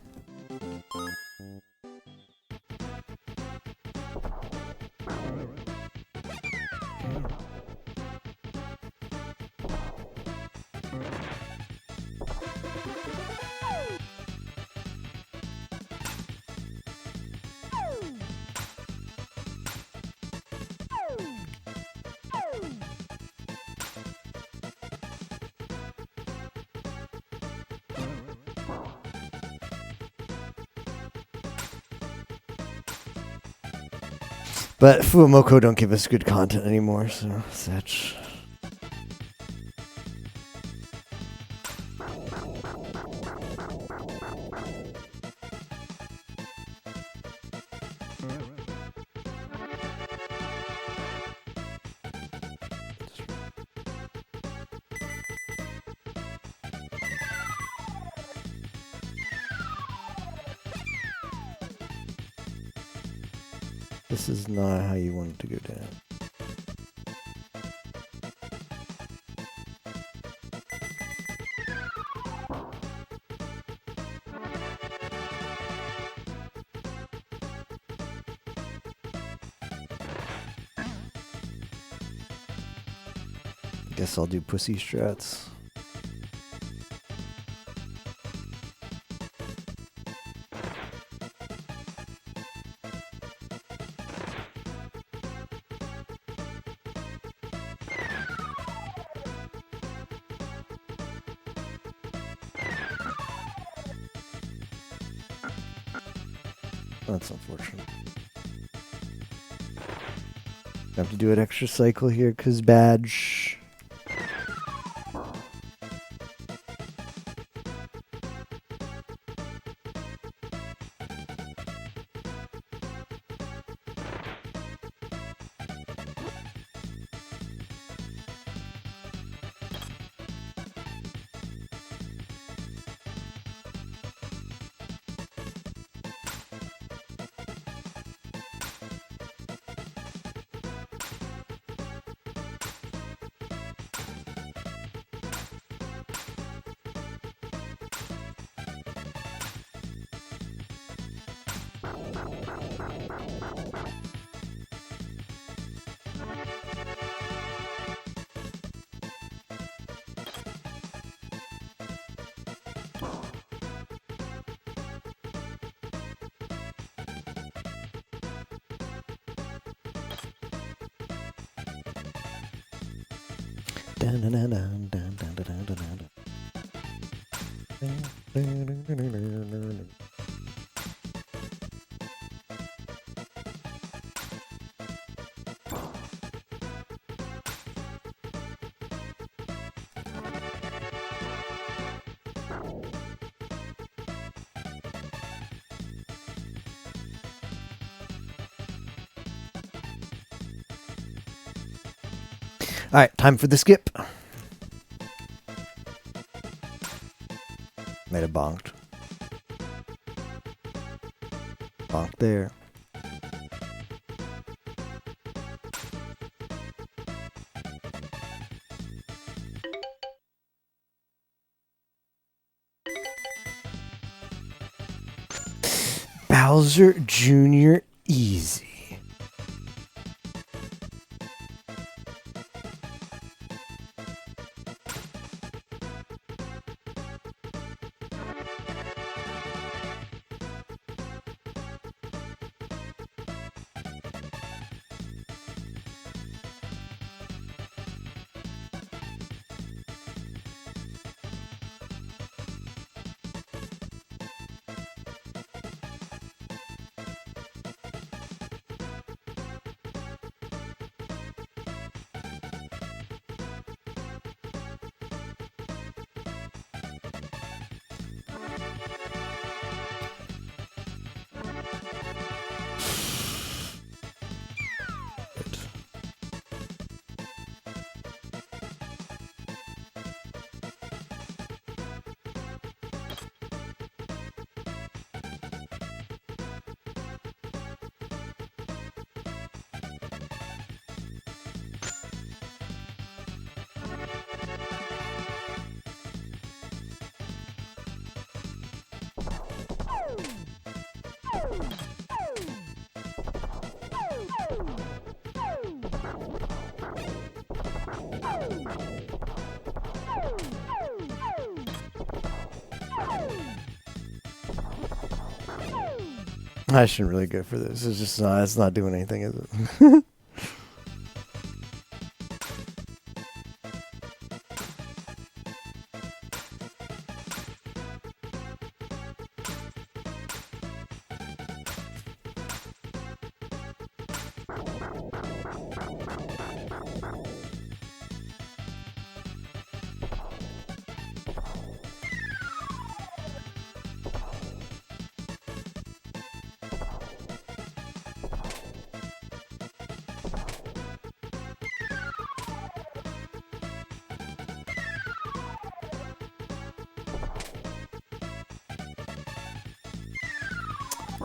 But Fuomoko don't give us good content anymore, so such. This is not how you want it to go down. Guess I'll do pussy strats. That's unfortunate. Have to do an extra cycle here because badge. All right, time for the skip. Might have bonked. Bonked there. Bowser Jr. Easy. I shouldn't really go for this. It's just not. It's not doing anything, is it?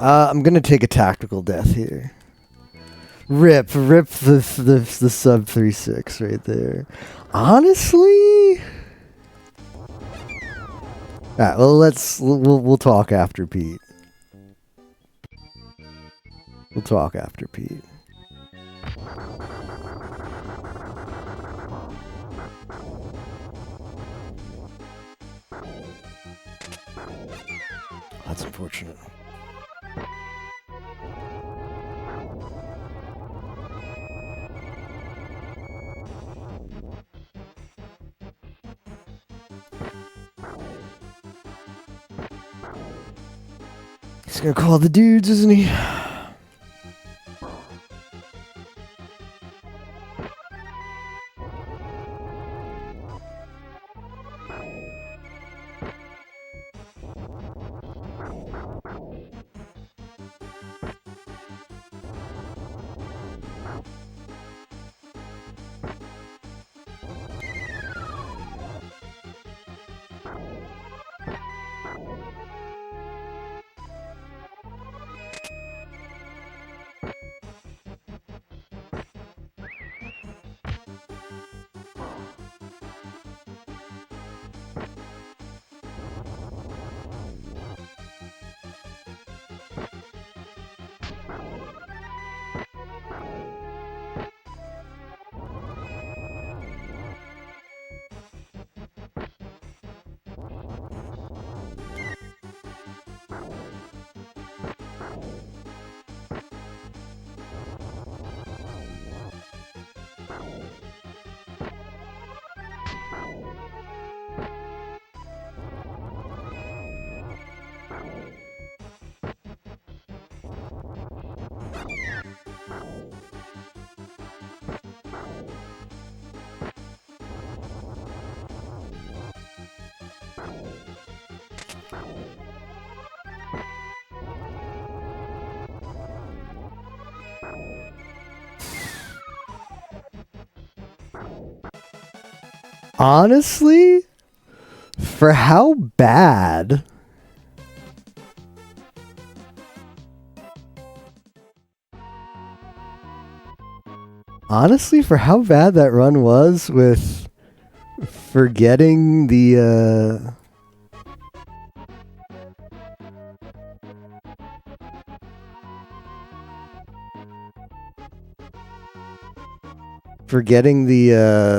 I'm gonna take a tactical death here. Rip the sub 3-6 right there. Honestly, alright. Well, we'll talk after Pete. We'll talk after Pete. That's unfortunate. He's gonna call the dudes, isn't he? Honestly, for how bad that run was with forgetting the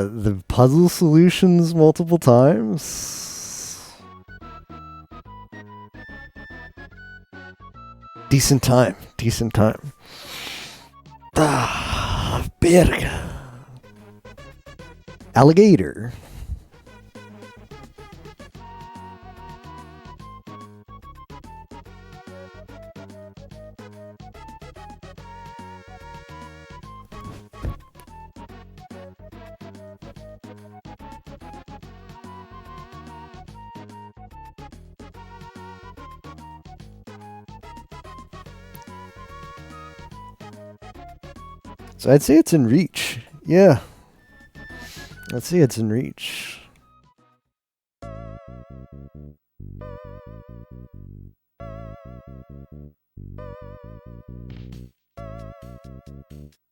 the puzzle solutions multiple times. Decent time. Berg. Alligator. So I'd say it's in reach. Yeah. Let's see, it's in reach.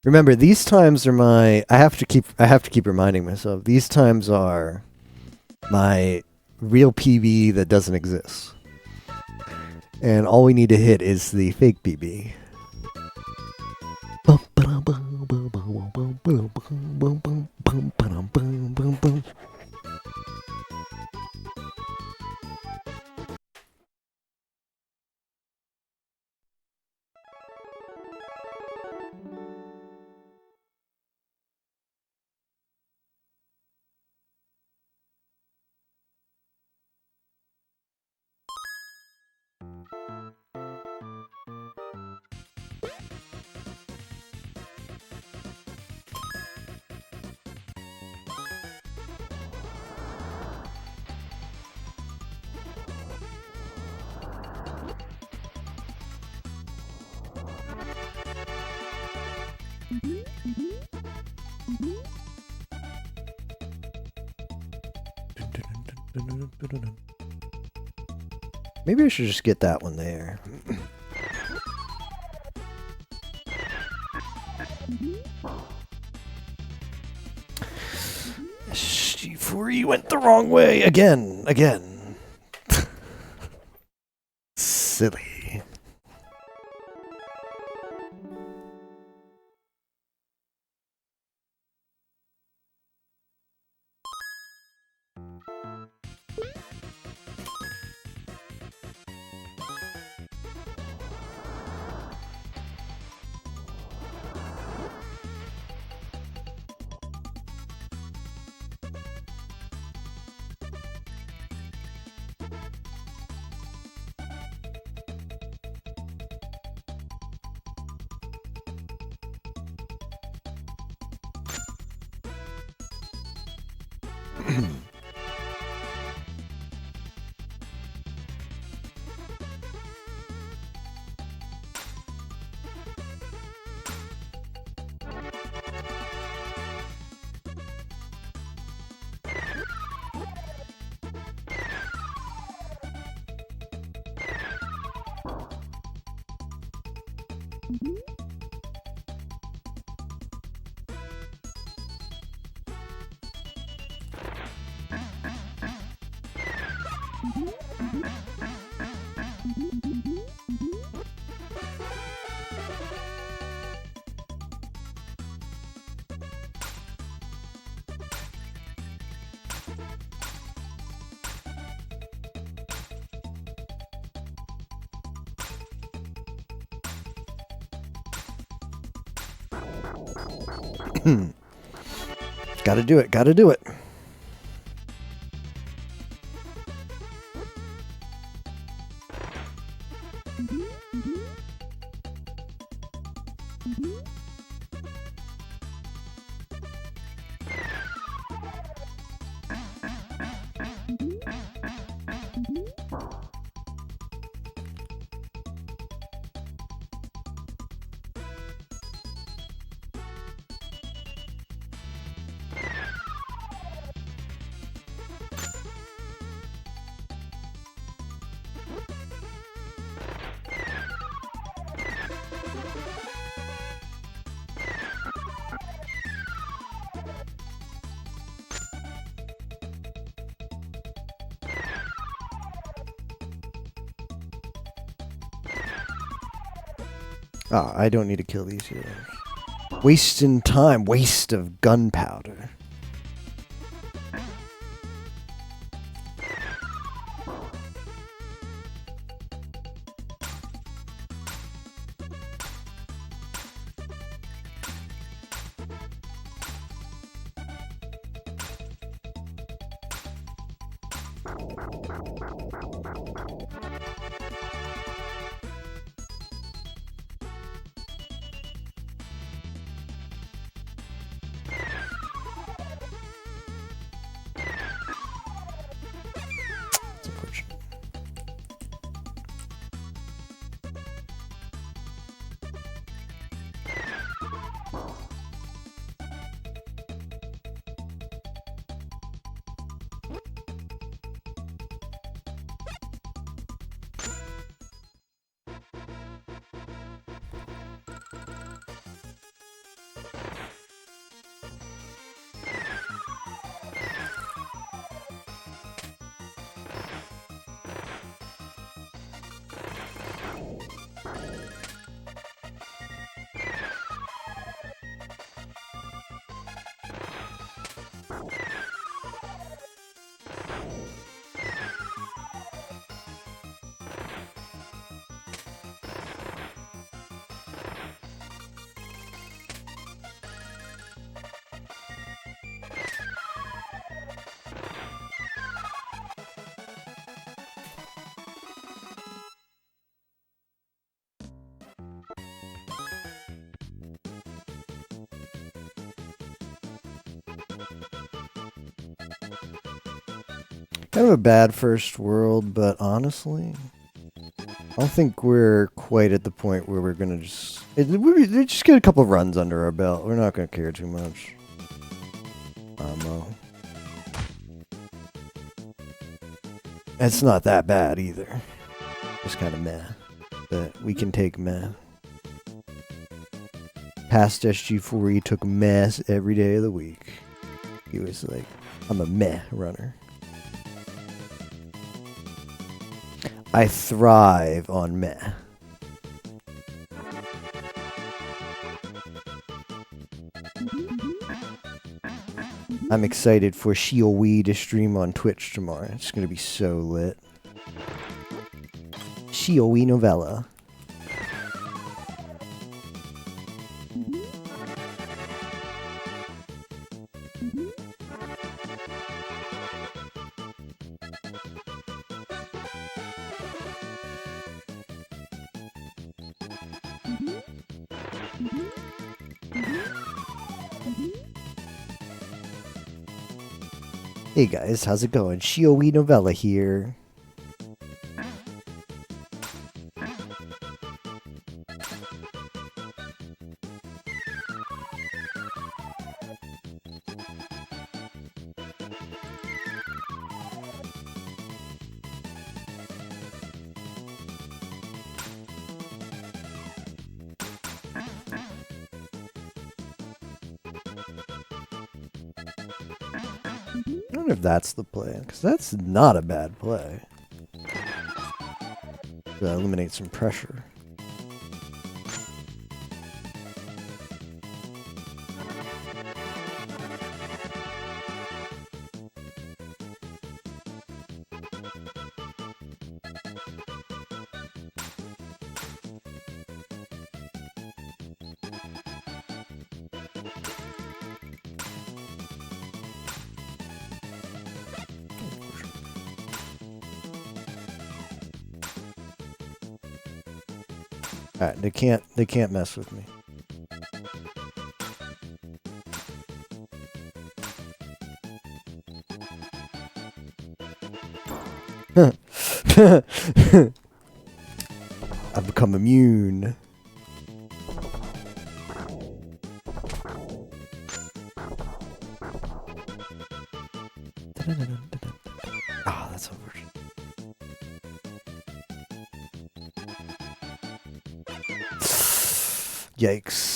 Remember, these times are my. I have to keep reminding myself. These times are my real PB that doesn't exist, and all we need to hit is the fake PB. Maybe I should just get that one there. G4E went the wrong way again. Silly. Gotta do it, gotta do it. Ah, I don't need to kill these heroes. Wasting time. Waste of gunpowder. Kind of a bad first world, but honestly, I don't think we're quite at the point where we're gonna just just get a couple runs under our belt. We're not gonna care too much. It's not that bad either. It's kind of meh, but we can take meh. Past SG4, took meh every day of the week. He was like, I'm a meh runner. I thrive on meh. I'm excited for Shiowee to stream on Twitch tomorrow. It's gonna be so lit. Shiowee novella. Hey guys, how's it going? Shioe Novella here. I wonder if that's the play, because that's not a bad play. Eliminate some pressure. Alright, they can't mess with me. I've become immune. Ah, that's unfortunate. Yikes.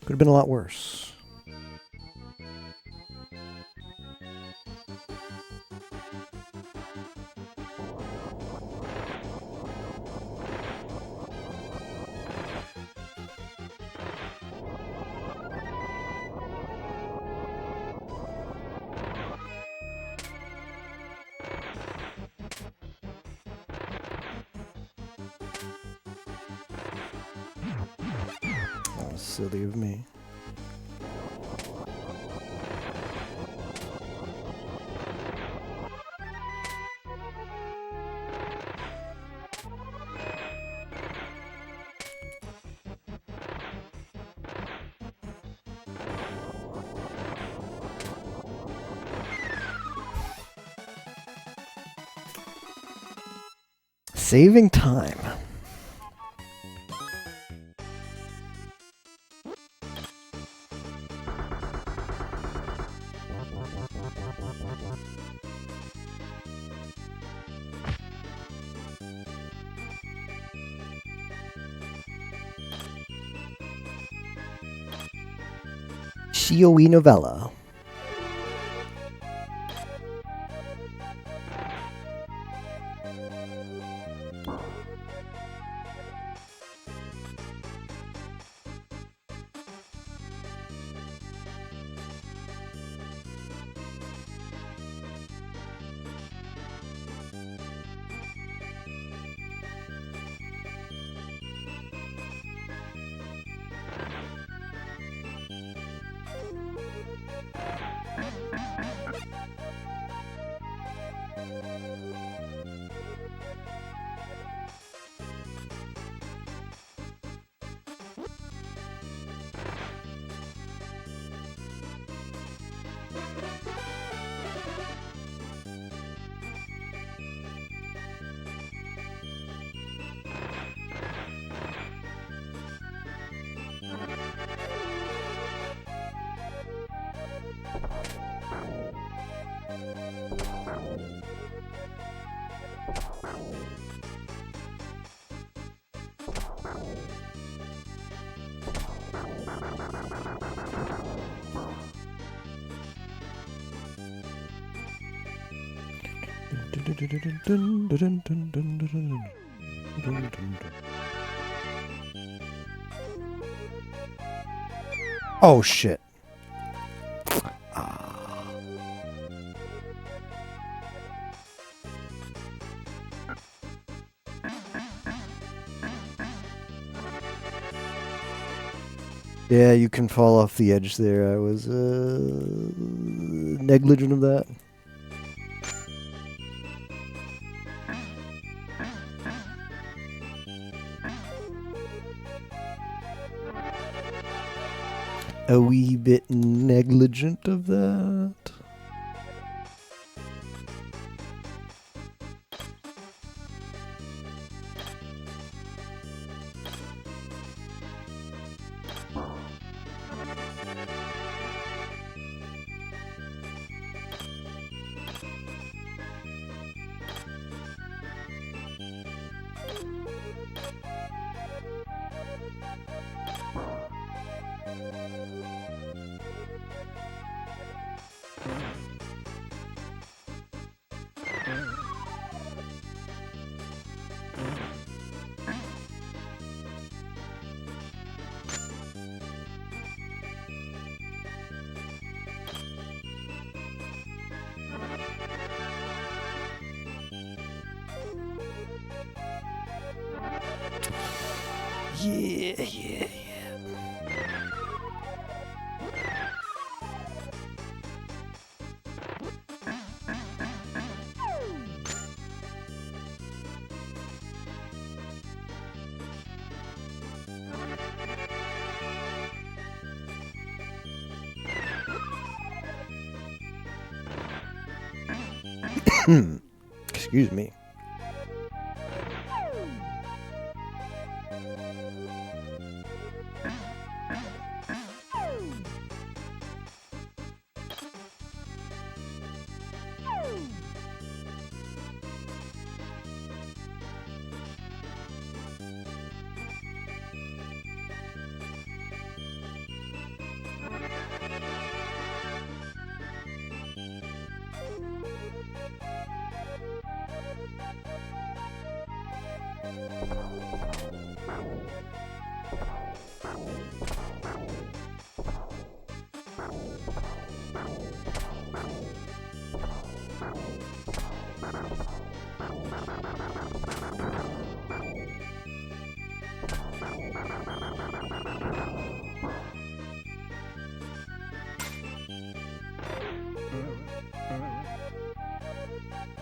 Could have been a lot worse. Oh, silly of me. Saving time. Shioe Novella. Oh shit. Yeah, you can fall off the edge there. I was negligent of that. A wee bit negligent of that. Yeah. Excuse me.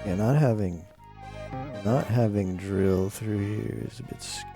Yeah, not having drill through here is a bit sketch.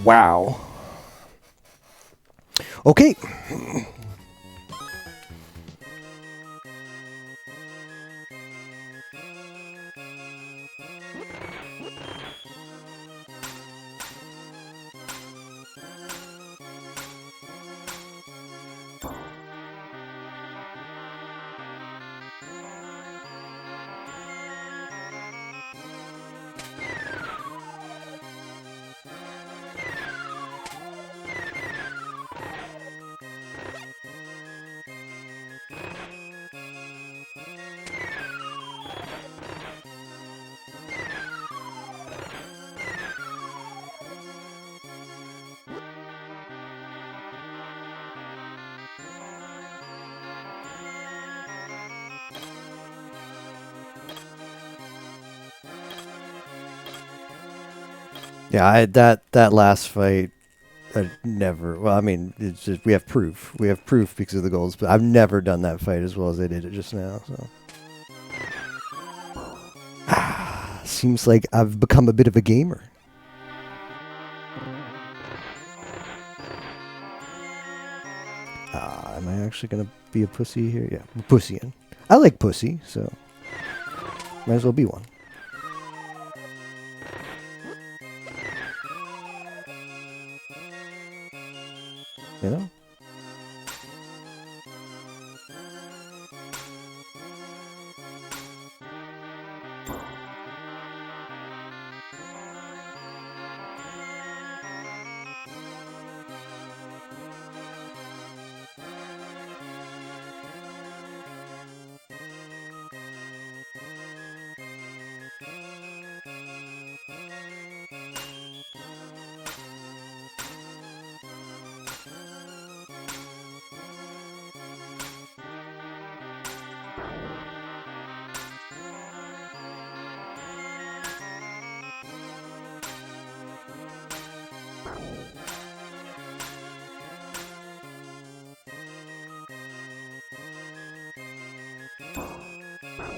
Wow. Okay. Yeah, that last fight, I never. Well, I mean, it's just we have proof. We have proof because of the goals, but I've never done that fight as well as I did it just now. So seems like I've become a bit of a gamer. Am I actually gonna be a pussy here? Yeah, I'm pussy. I like pussy, so might as well be one. You know?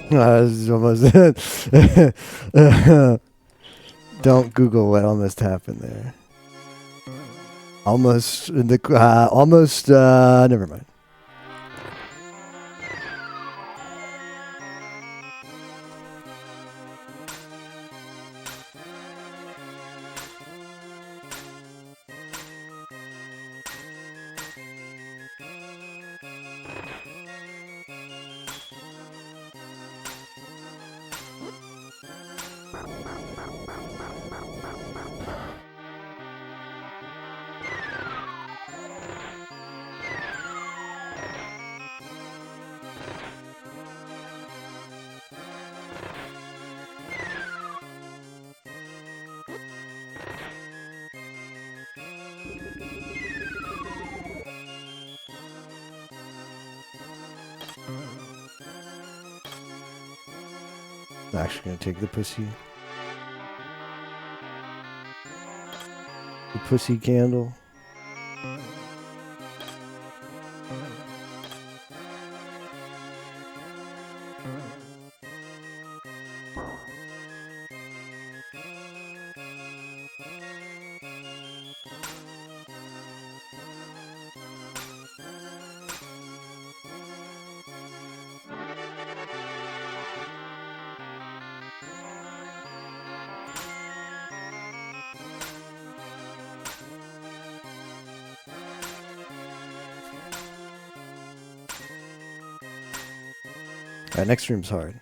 This is almost don't Google what almost happened there. Almost never mind. I'm actually gonna take the pussy. The pussy candle. Next room's hard.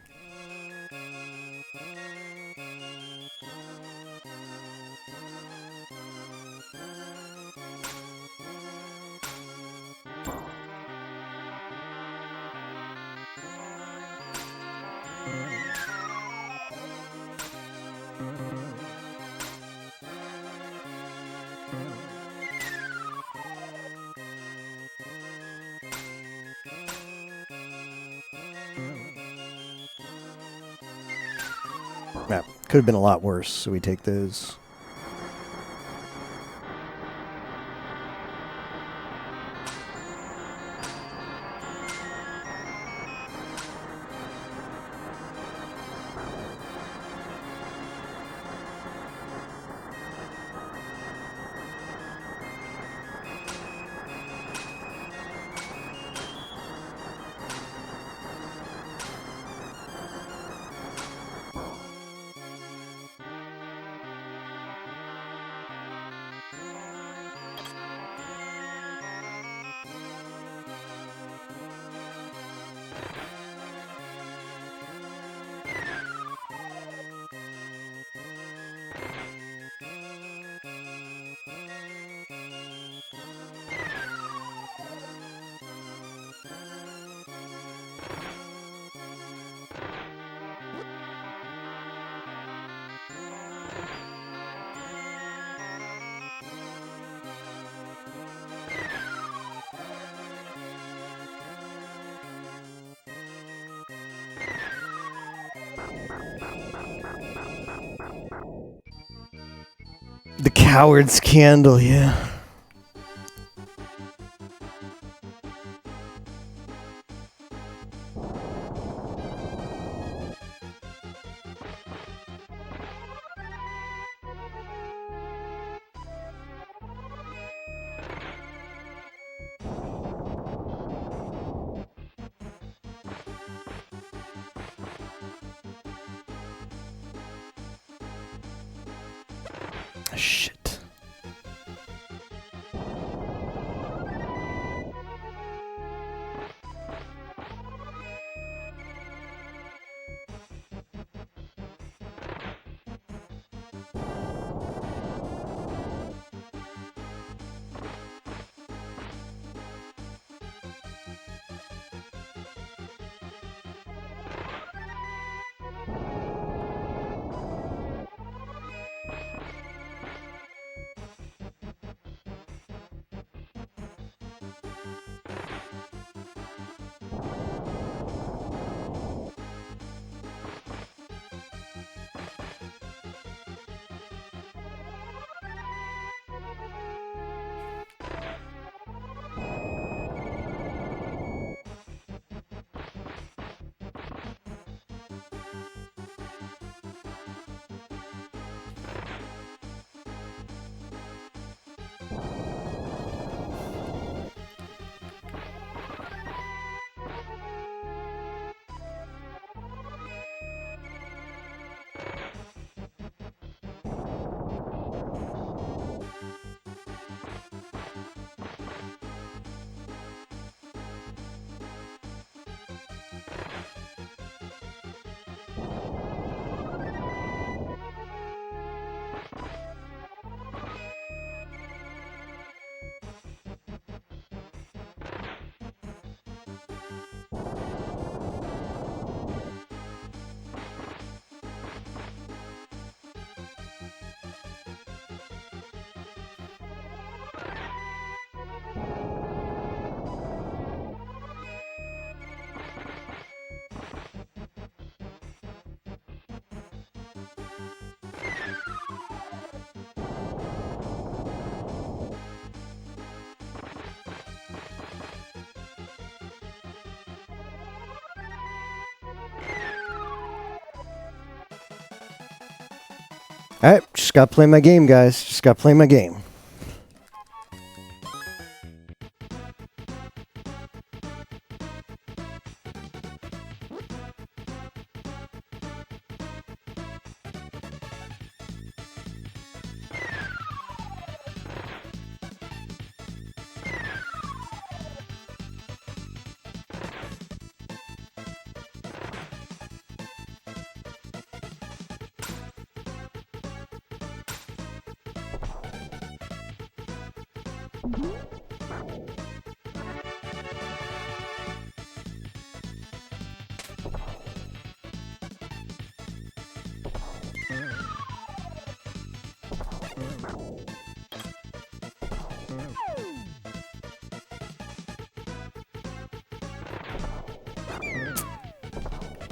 Yeah, could have been a lot worse, so we take those. The coward's candle, yeah. Shit. Alright, just gotta play my game, guys. Just gotta play my game.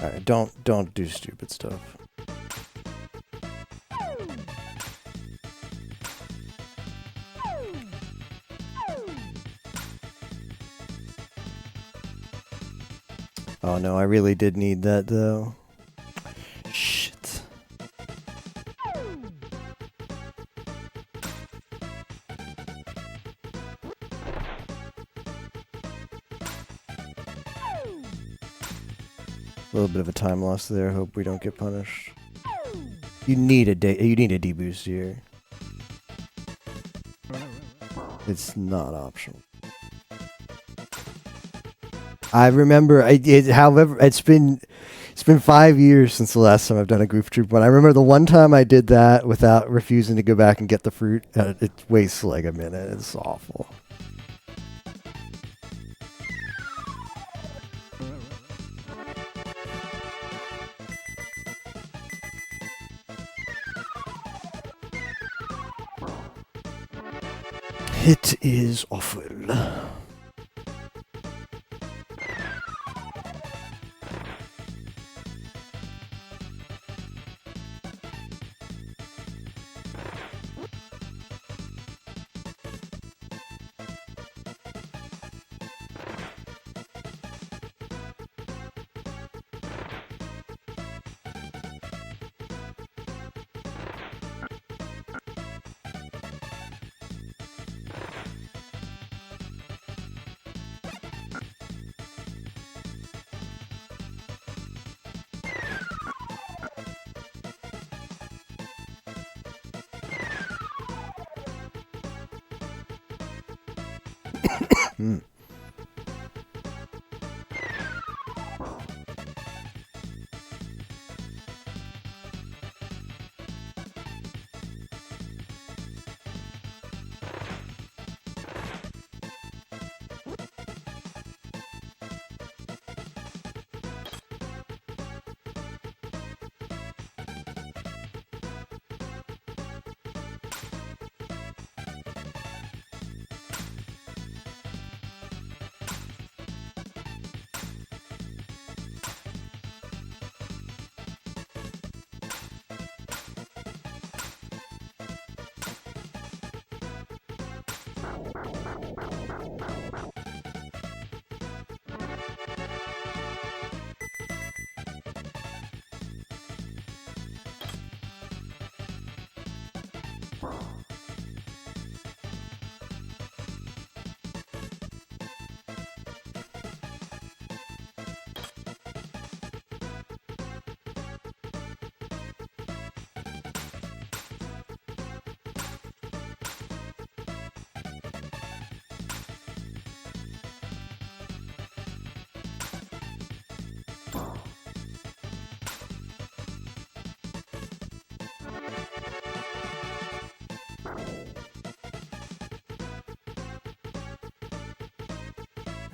Alright, don't do stupid stuff. Oh no, I really did need that though. Shit. A little bit of a time loss there. Hope we don't get punished. You need a deboost here. It's not optional. I remember. However, it's been 5 years since the last time I've done a Goof Troop one. I remember the one time I did that without refusing to go back and get the fruit. It wastes like a minute. It's awful. It is awful. Hmm.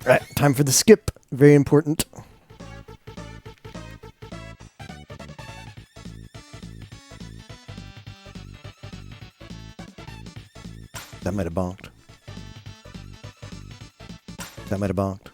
Right, time for the skip. Very important. That might have bonked. That might have bonked.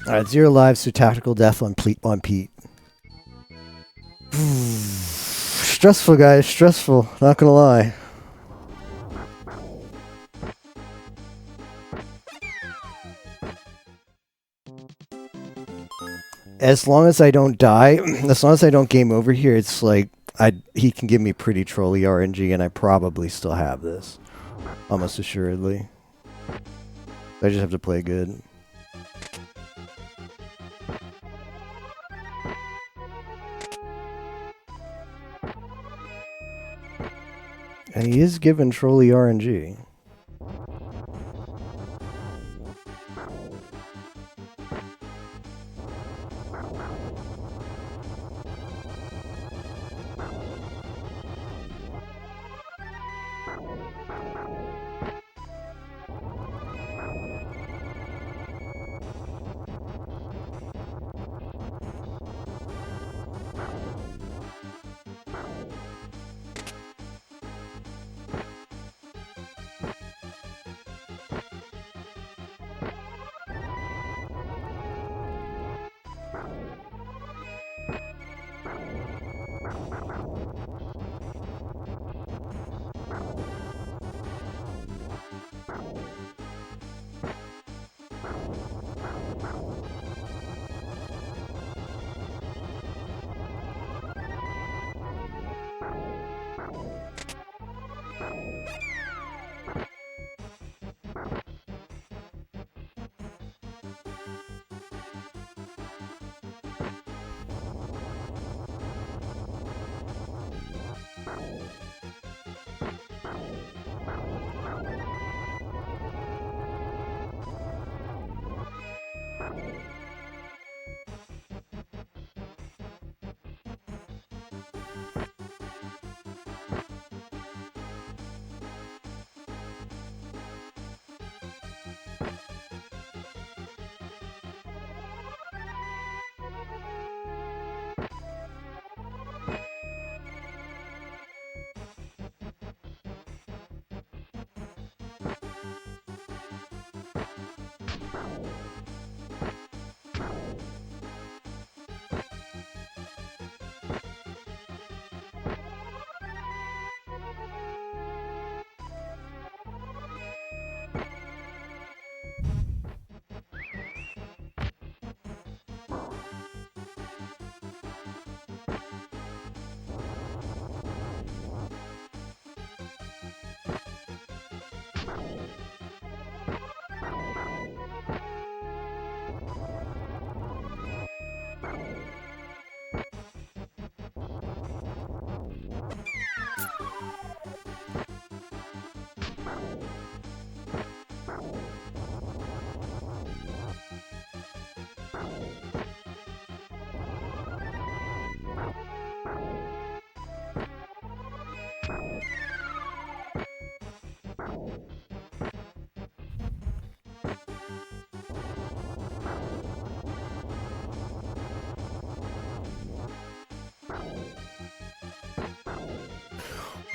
All right, 0 lives, so tactical death on Pete. Stressful, guys. Stressful. Not gonna lie. As long as I don't die, as long as I don't game over here, it's like he can give me pretty trolly RNG, and I probably still have this, almost assuredly. I just have to play good. And he is given trolley RNG.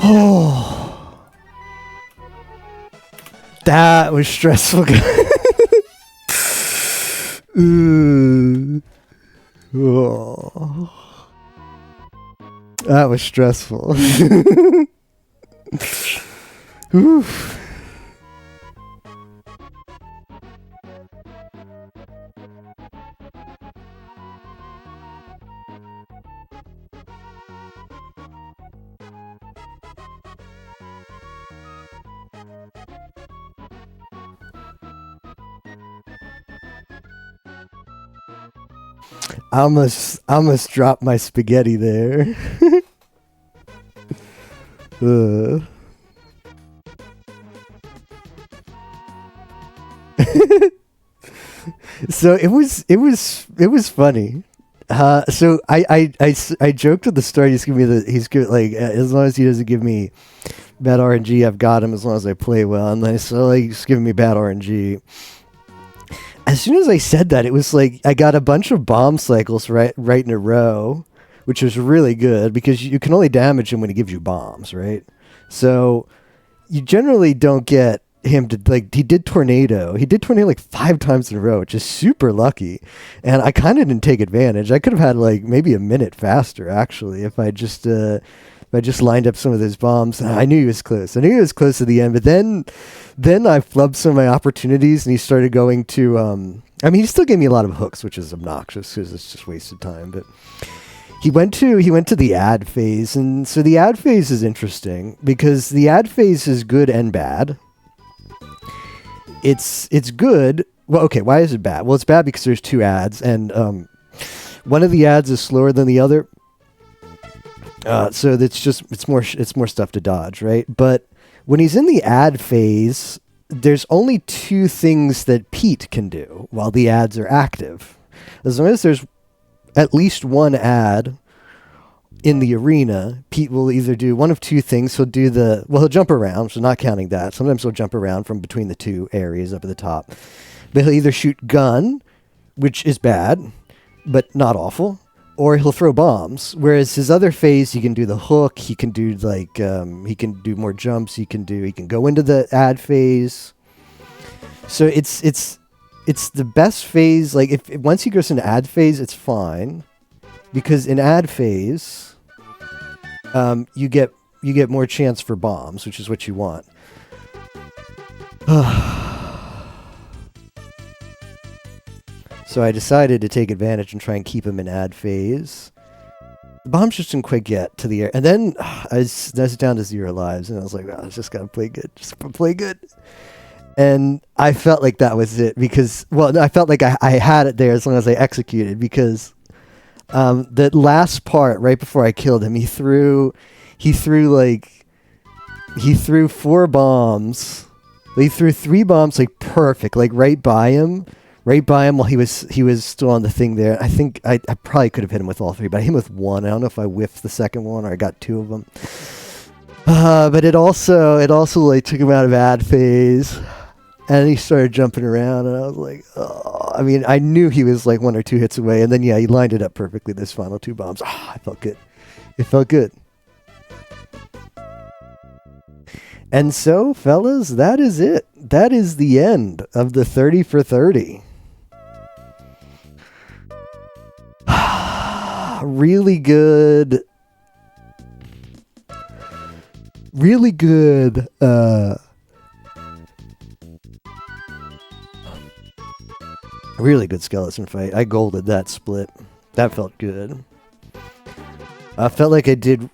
Oh, that was stressful. Oh, that was stressful. Oof. I almost dropped my spaghetti there. uh. So it was funny. So I joked with the story. He's giving me he's good, like as long as he doesn't give me bad RNG, I've got him as long as I play well. And I so like he's giving me bad RNG. As soon as I said that, it was like I got a bunch of bomb cycles right in a row, which was really good because you can only damage him when he gives you bombs, right? So you generally don't get him to like he did tornado like 5 times in a row, which is super lucky, and I kind of didn't take advantage. I could have had like maybe a minute faster actually if I just lined up some of those bombs. I knew he was close. I knew he was close to the end, but then I flubbed some of my opportunities, and he started going to. I mean, he still gave me a lot of hooks, which is obnoxious because it's just wasted time. But he went to the ad phase, and so the ad phase is interesting because the ad phase is good and bad. It's good. Well, okay, why is it bad? Well, it's bad because there's 2 ads, and one of the ads is slower than the other. So it's more stuff to dodge, right? But when he's in the ad phase, there's only two things that Pete can do while the ads are active. As long as there's at least one ad in the arena, Pete will either do one of two things. He'll jump around, so not counting that. Sometimes he'll jump around from between the two areas up at the top. But he'll either shoot gun, which is bad, but not awful, or he'll throw bombs. Whereas his other phase, he can do the hook, he can do he can do more jumps, he can go into the ad phase. So it's the best phase. Like if once he goes into ad phase, it's fine, because in ad phase, you get more chance for bombs, which is what you want. So I decided to take advantage and try and keep him in ad phase. The bombs just didn't quite get to the air. And then I was down to 0 lives, and I was like, I just gotta play good. Just play good. And I felt like that was it, because, I felt like I had it there as long as I executed, because the last part, right before I killed him, he threw 4 bombs. He threw 3 bombs, like perfect, like right by him while he was still on the thing there. I think I probably could have hit him with all 3, but I hit him with 1. I don't know if I whiffed the second one or I got 2 of them. But it also like took him out of ad phase, and he started jumping around, and I was like, oh. I mean, I knew he was like 1 or 2 hits away, and then he lined it up perfectly. This final 2 bombs, I felt good. It felt good. And so, fellas, that is it. That is the end of the 30 for 30. Really good. Really good. Really good skeleton fight. I golded that split. That felt good. I felt like I did.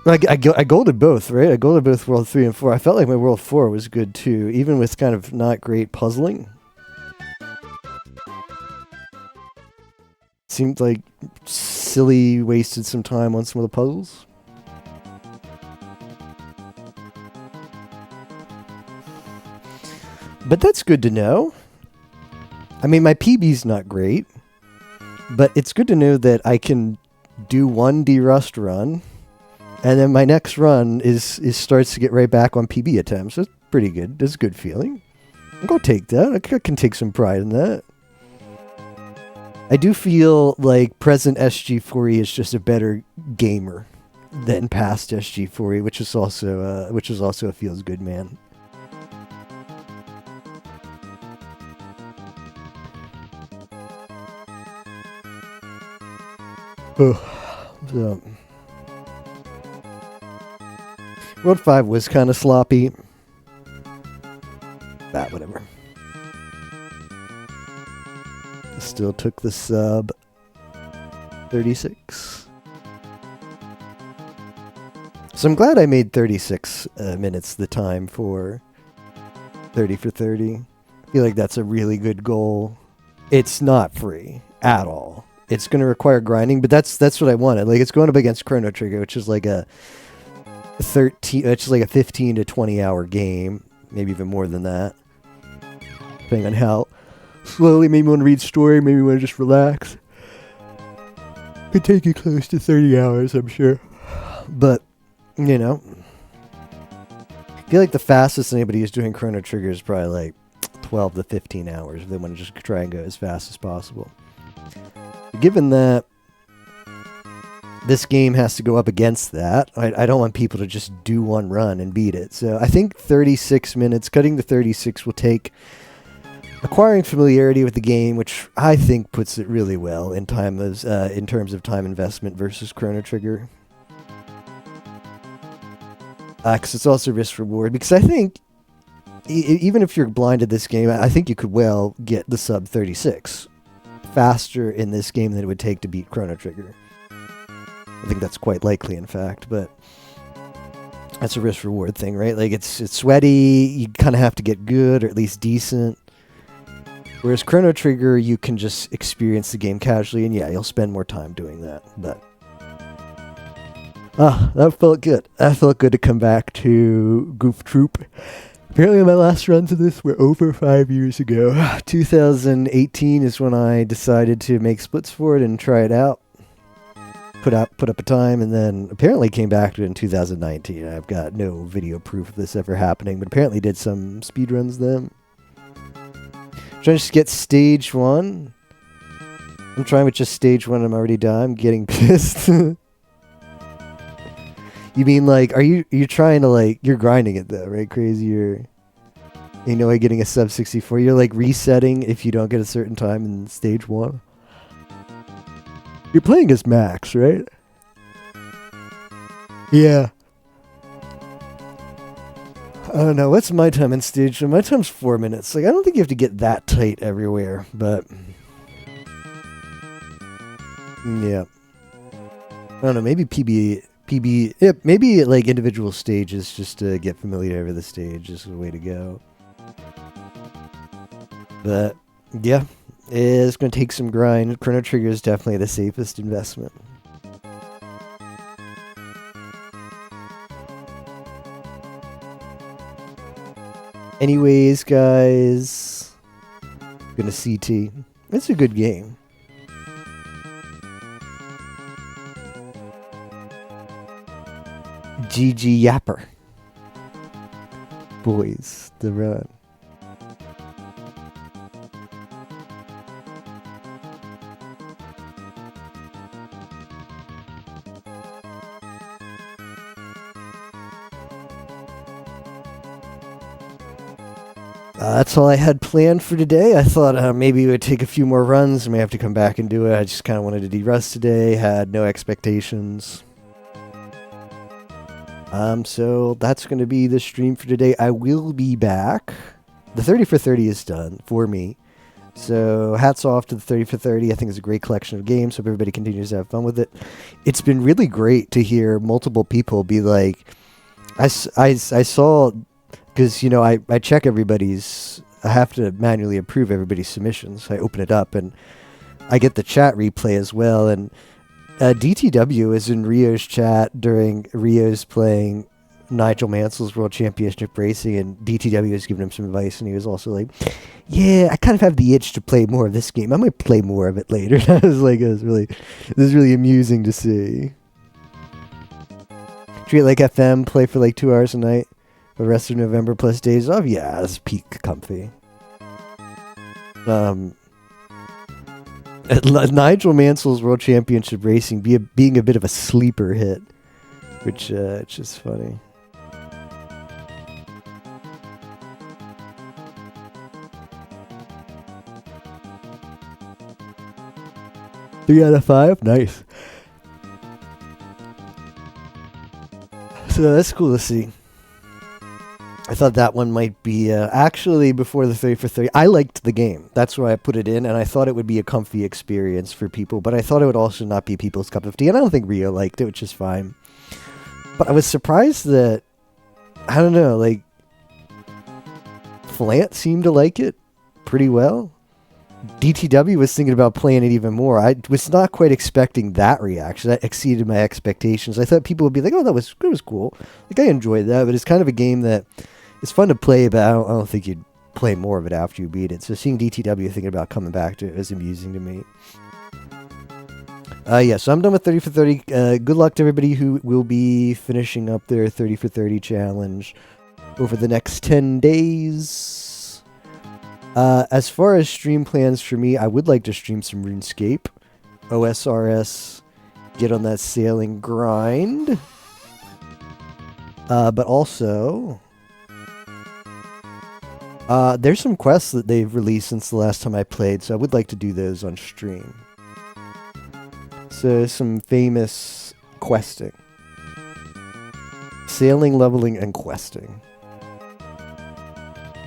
I golded both, right? I golded both World 3 and 4. I felt like my World 4 was good too, even with kind of not great puzzling. Seemed like silly, wasted some time on some of the puzzles. But that's good to know. I mean, my PB's not great, but it's good to know that I can do one derust run, and then my next run is starts to get right back on PB attempts. That's pretty good. That's a good feeling. I'm gonna take that. I can take some pride in that. I do feel like present SG4E is just a better gamer than past SG4E, which is also a feels good man. So, World 5 was kind of sloppy. Whatever. Still took the sub 36. So I'm glad I made 36 minutes the time for 30 for 30. I feel like that's a really good goal. It's not free at all. It's going to require grinding, but that's what I wanted. Like, it's going up against Chrono Trigger, which is like a 15 to 20 hour game, maybe even more than that, depending on how slowly. Maybe you want to read story, maybe you want to just relax. Could take you close to 30 hours, I'm sure. But, you know, I feel like the fastest anybody is doing Chrono Trigger is probably like 12 to 15 hours if they want to just try and go as fast as possible. Given that this game has to go up against that, I don't want people to just do one run and beat it. So I think 36 minutes, cutting to 36 will take acquiring familiarity with the game, which I think puts it really well in terms of time investment versus Chrono Trigger. Because it's also risk reward. Because I think even if you're blind to this game, I think you could well get the sub 36 faster in this game than it would take to beat Chrono Trigger. I think that's quite likely, in fact, but that's a risk reward thing, right? Like, it's sweaty, you kind of have to get good or at least decent. Whereas Chrono Trigger, you can just experience the game casually, and yeah, you'll spend more time doing that. But Ah, that felt good. That felt good to come back to Goof Troop. Apparently, my last runs of this were over 5 years ago. 2018 is when I decided to make splits for it and try it out. Put up a time, and then apparently came back to it in 2019. I've got no video proof of this ever happening, but apparently did some speedruns then. Trying to just get stage one. I'm trying with just stage one. I'm already done. I'm getting pissed. You mean like, you're trying to like, you're grinding it though, right? Crazy, like getting a sub 64. You're like resetting if you don't get a certain time in stage one. You're playing as Max, right? Yeah. I don't know. What's my time in stage one? My time's 4 minutes. Like, I don't think you have to get that tight everywhere, but yeah. I don't know. Maybe yeah, maybe like individual stages just to get familiar over the stage is the way to go. But yeah, it's going to take some grind. Chrono Trigger is definitely the safest investment. Anyways, guys, gonna CT. It's a good game. GG Yapper. Boys, the run. That's all I had planned for today. I thought maybe it would take a few more runs. I may have to come back and do it. I just kind of wanted to de-rust today. Had no expectations. So that's going to be the stream for today. I will be back. The 30 for 30 is done for me. So hats off to the 30 for 30. I think it's a great collection of games. Hope everybody continues to have fun with it. It's been really great to hear multiple people be like, I saw, because, I check everybody's, I have to manually approve everybody's submissions. I open it up and I get the chat replay as well. And DTW was in Rio's chat during Rio's playing Nigel Mansell's World Championship Racing, and DTW was giving him some advice, and he was also like, yeah, I kind of have the itch to play more of this game. I might play more of it later. And I was like, it was really amusing to see. Treat like FM, play for like 2 hours a night for the rest of November plus days off. Yeah, it's peak comfy. Nigel Mansell's World Championship Racing being a bit of a sleeper hit, which it's just funny. Three out of 5, nice. So that's cool to see. I thought that one might be actually before the 30 for 30. I liked the game. That's why I put it in, and I thought it would be a comfy experience for people, but I thought it would also not be people's cup of tea, and I don't think Rio liked it, which is fine. But I was surprised that, I don't know, like, Flant seemed to like it pretty well. DTW was thinking about playing it even more. I was not quite expecting that reaction. That exceeded my expectations. I thought people would be like, oh, that was cool. Like, I enjoyed that, but it's kind of a game that it's fun to play, but I don't think you'd play more of it after you beat it. So seeing DTW thinking about coming back to it was amusing to me. Yeah, so I'm done with 30 for 30. Good luck to everybody who will be finishing up their 30 for 30 challenge over the next 10 days. As far as stream plans for me, I would like to stream some RuneScape. OSRS, get on that sailing grind. But also, there's some quests that they've released since the last time I played, so I would like to do those on stream. So some famous questing. Sailing, leveling, and questing.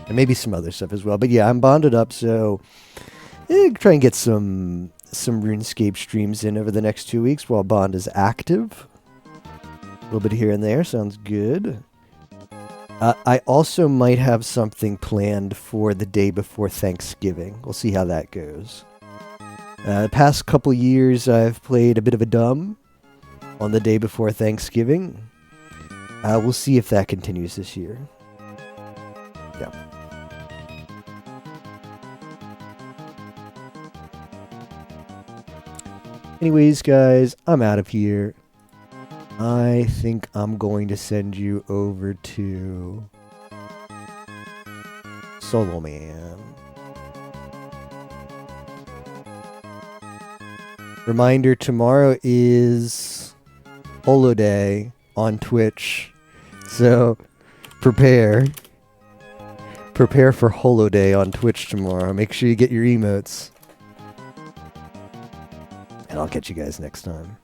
And maybe some other stuff as well. But yeah, I'm bonded up, so try and get some RuneScape streams in over the next 2 weeks while Bond is active. A little bit here and there, sounds good. I also might have something planned for the day before Thanksgiving. We'll see how that goes. The past couple years, I've played a bit of a dumb. on the day before Thanksgiving. We'll see if that continues this year. Yeah. Anyways, guys, I'm out of here. I think I'm going to send you over to Solo Man. Reminder, tomorrow is Holoday on Twitch. So prepare for Holoday on Twitch tomorrow. Make sure you get your emotes. And I'll catch you guys next time.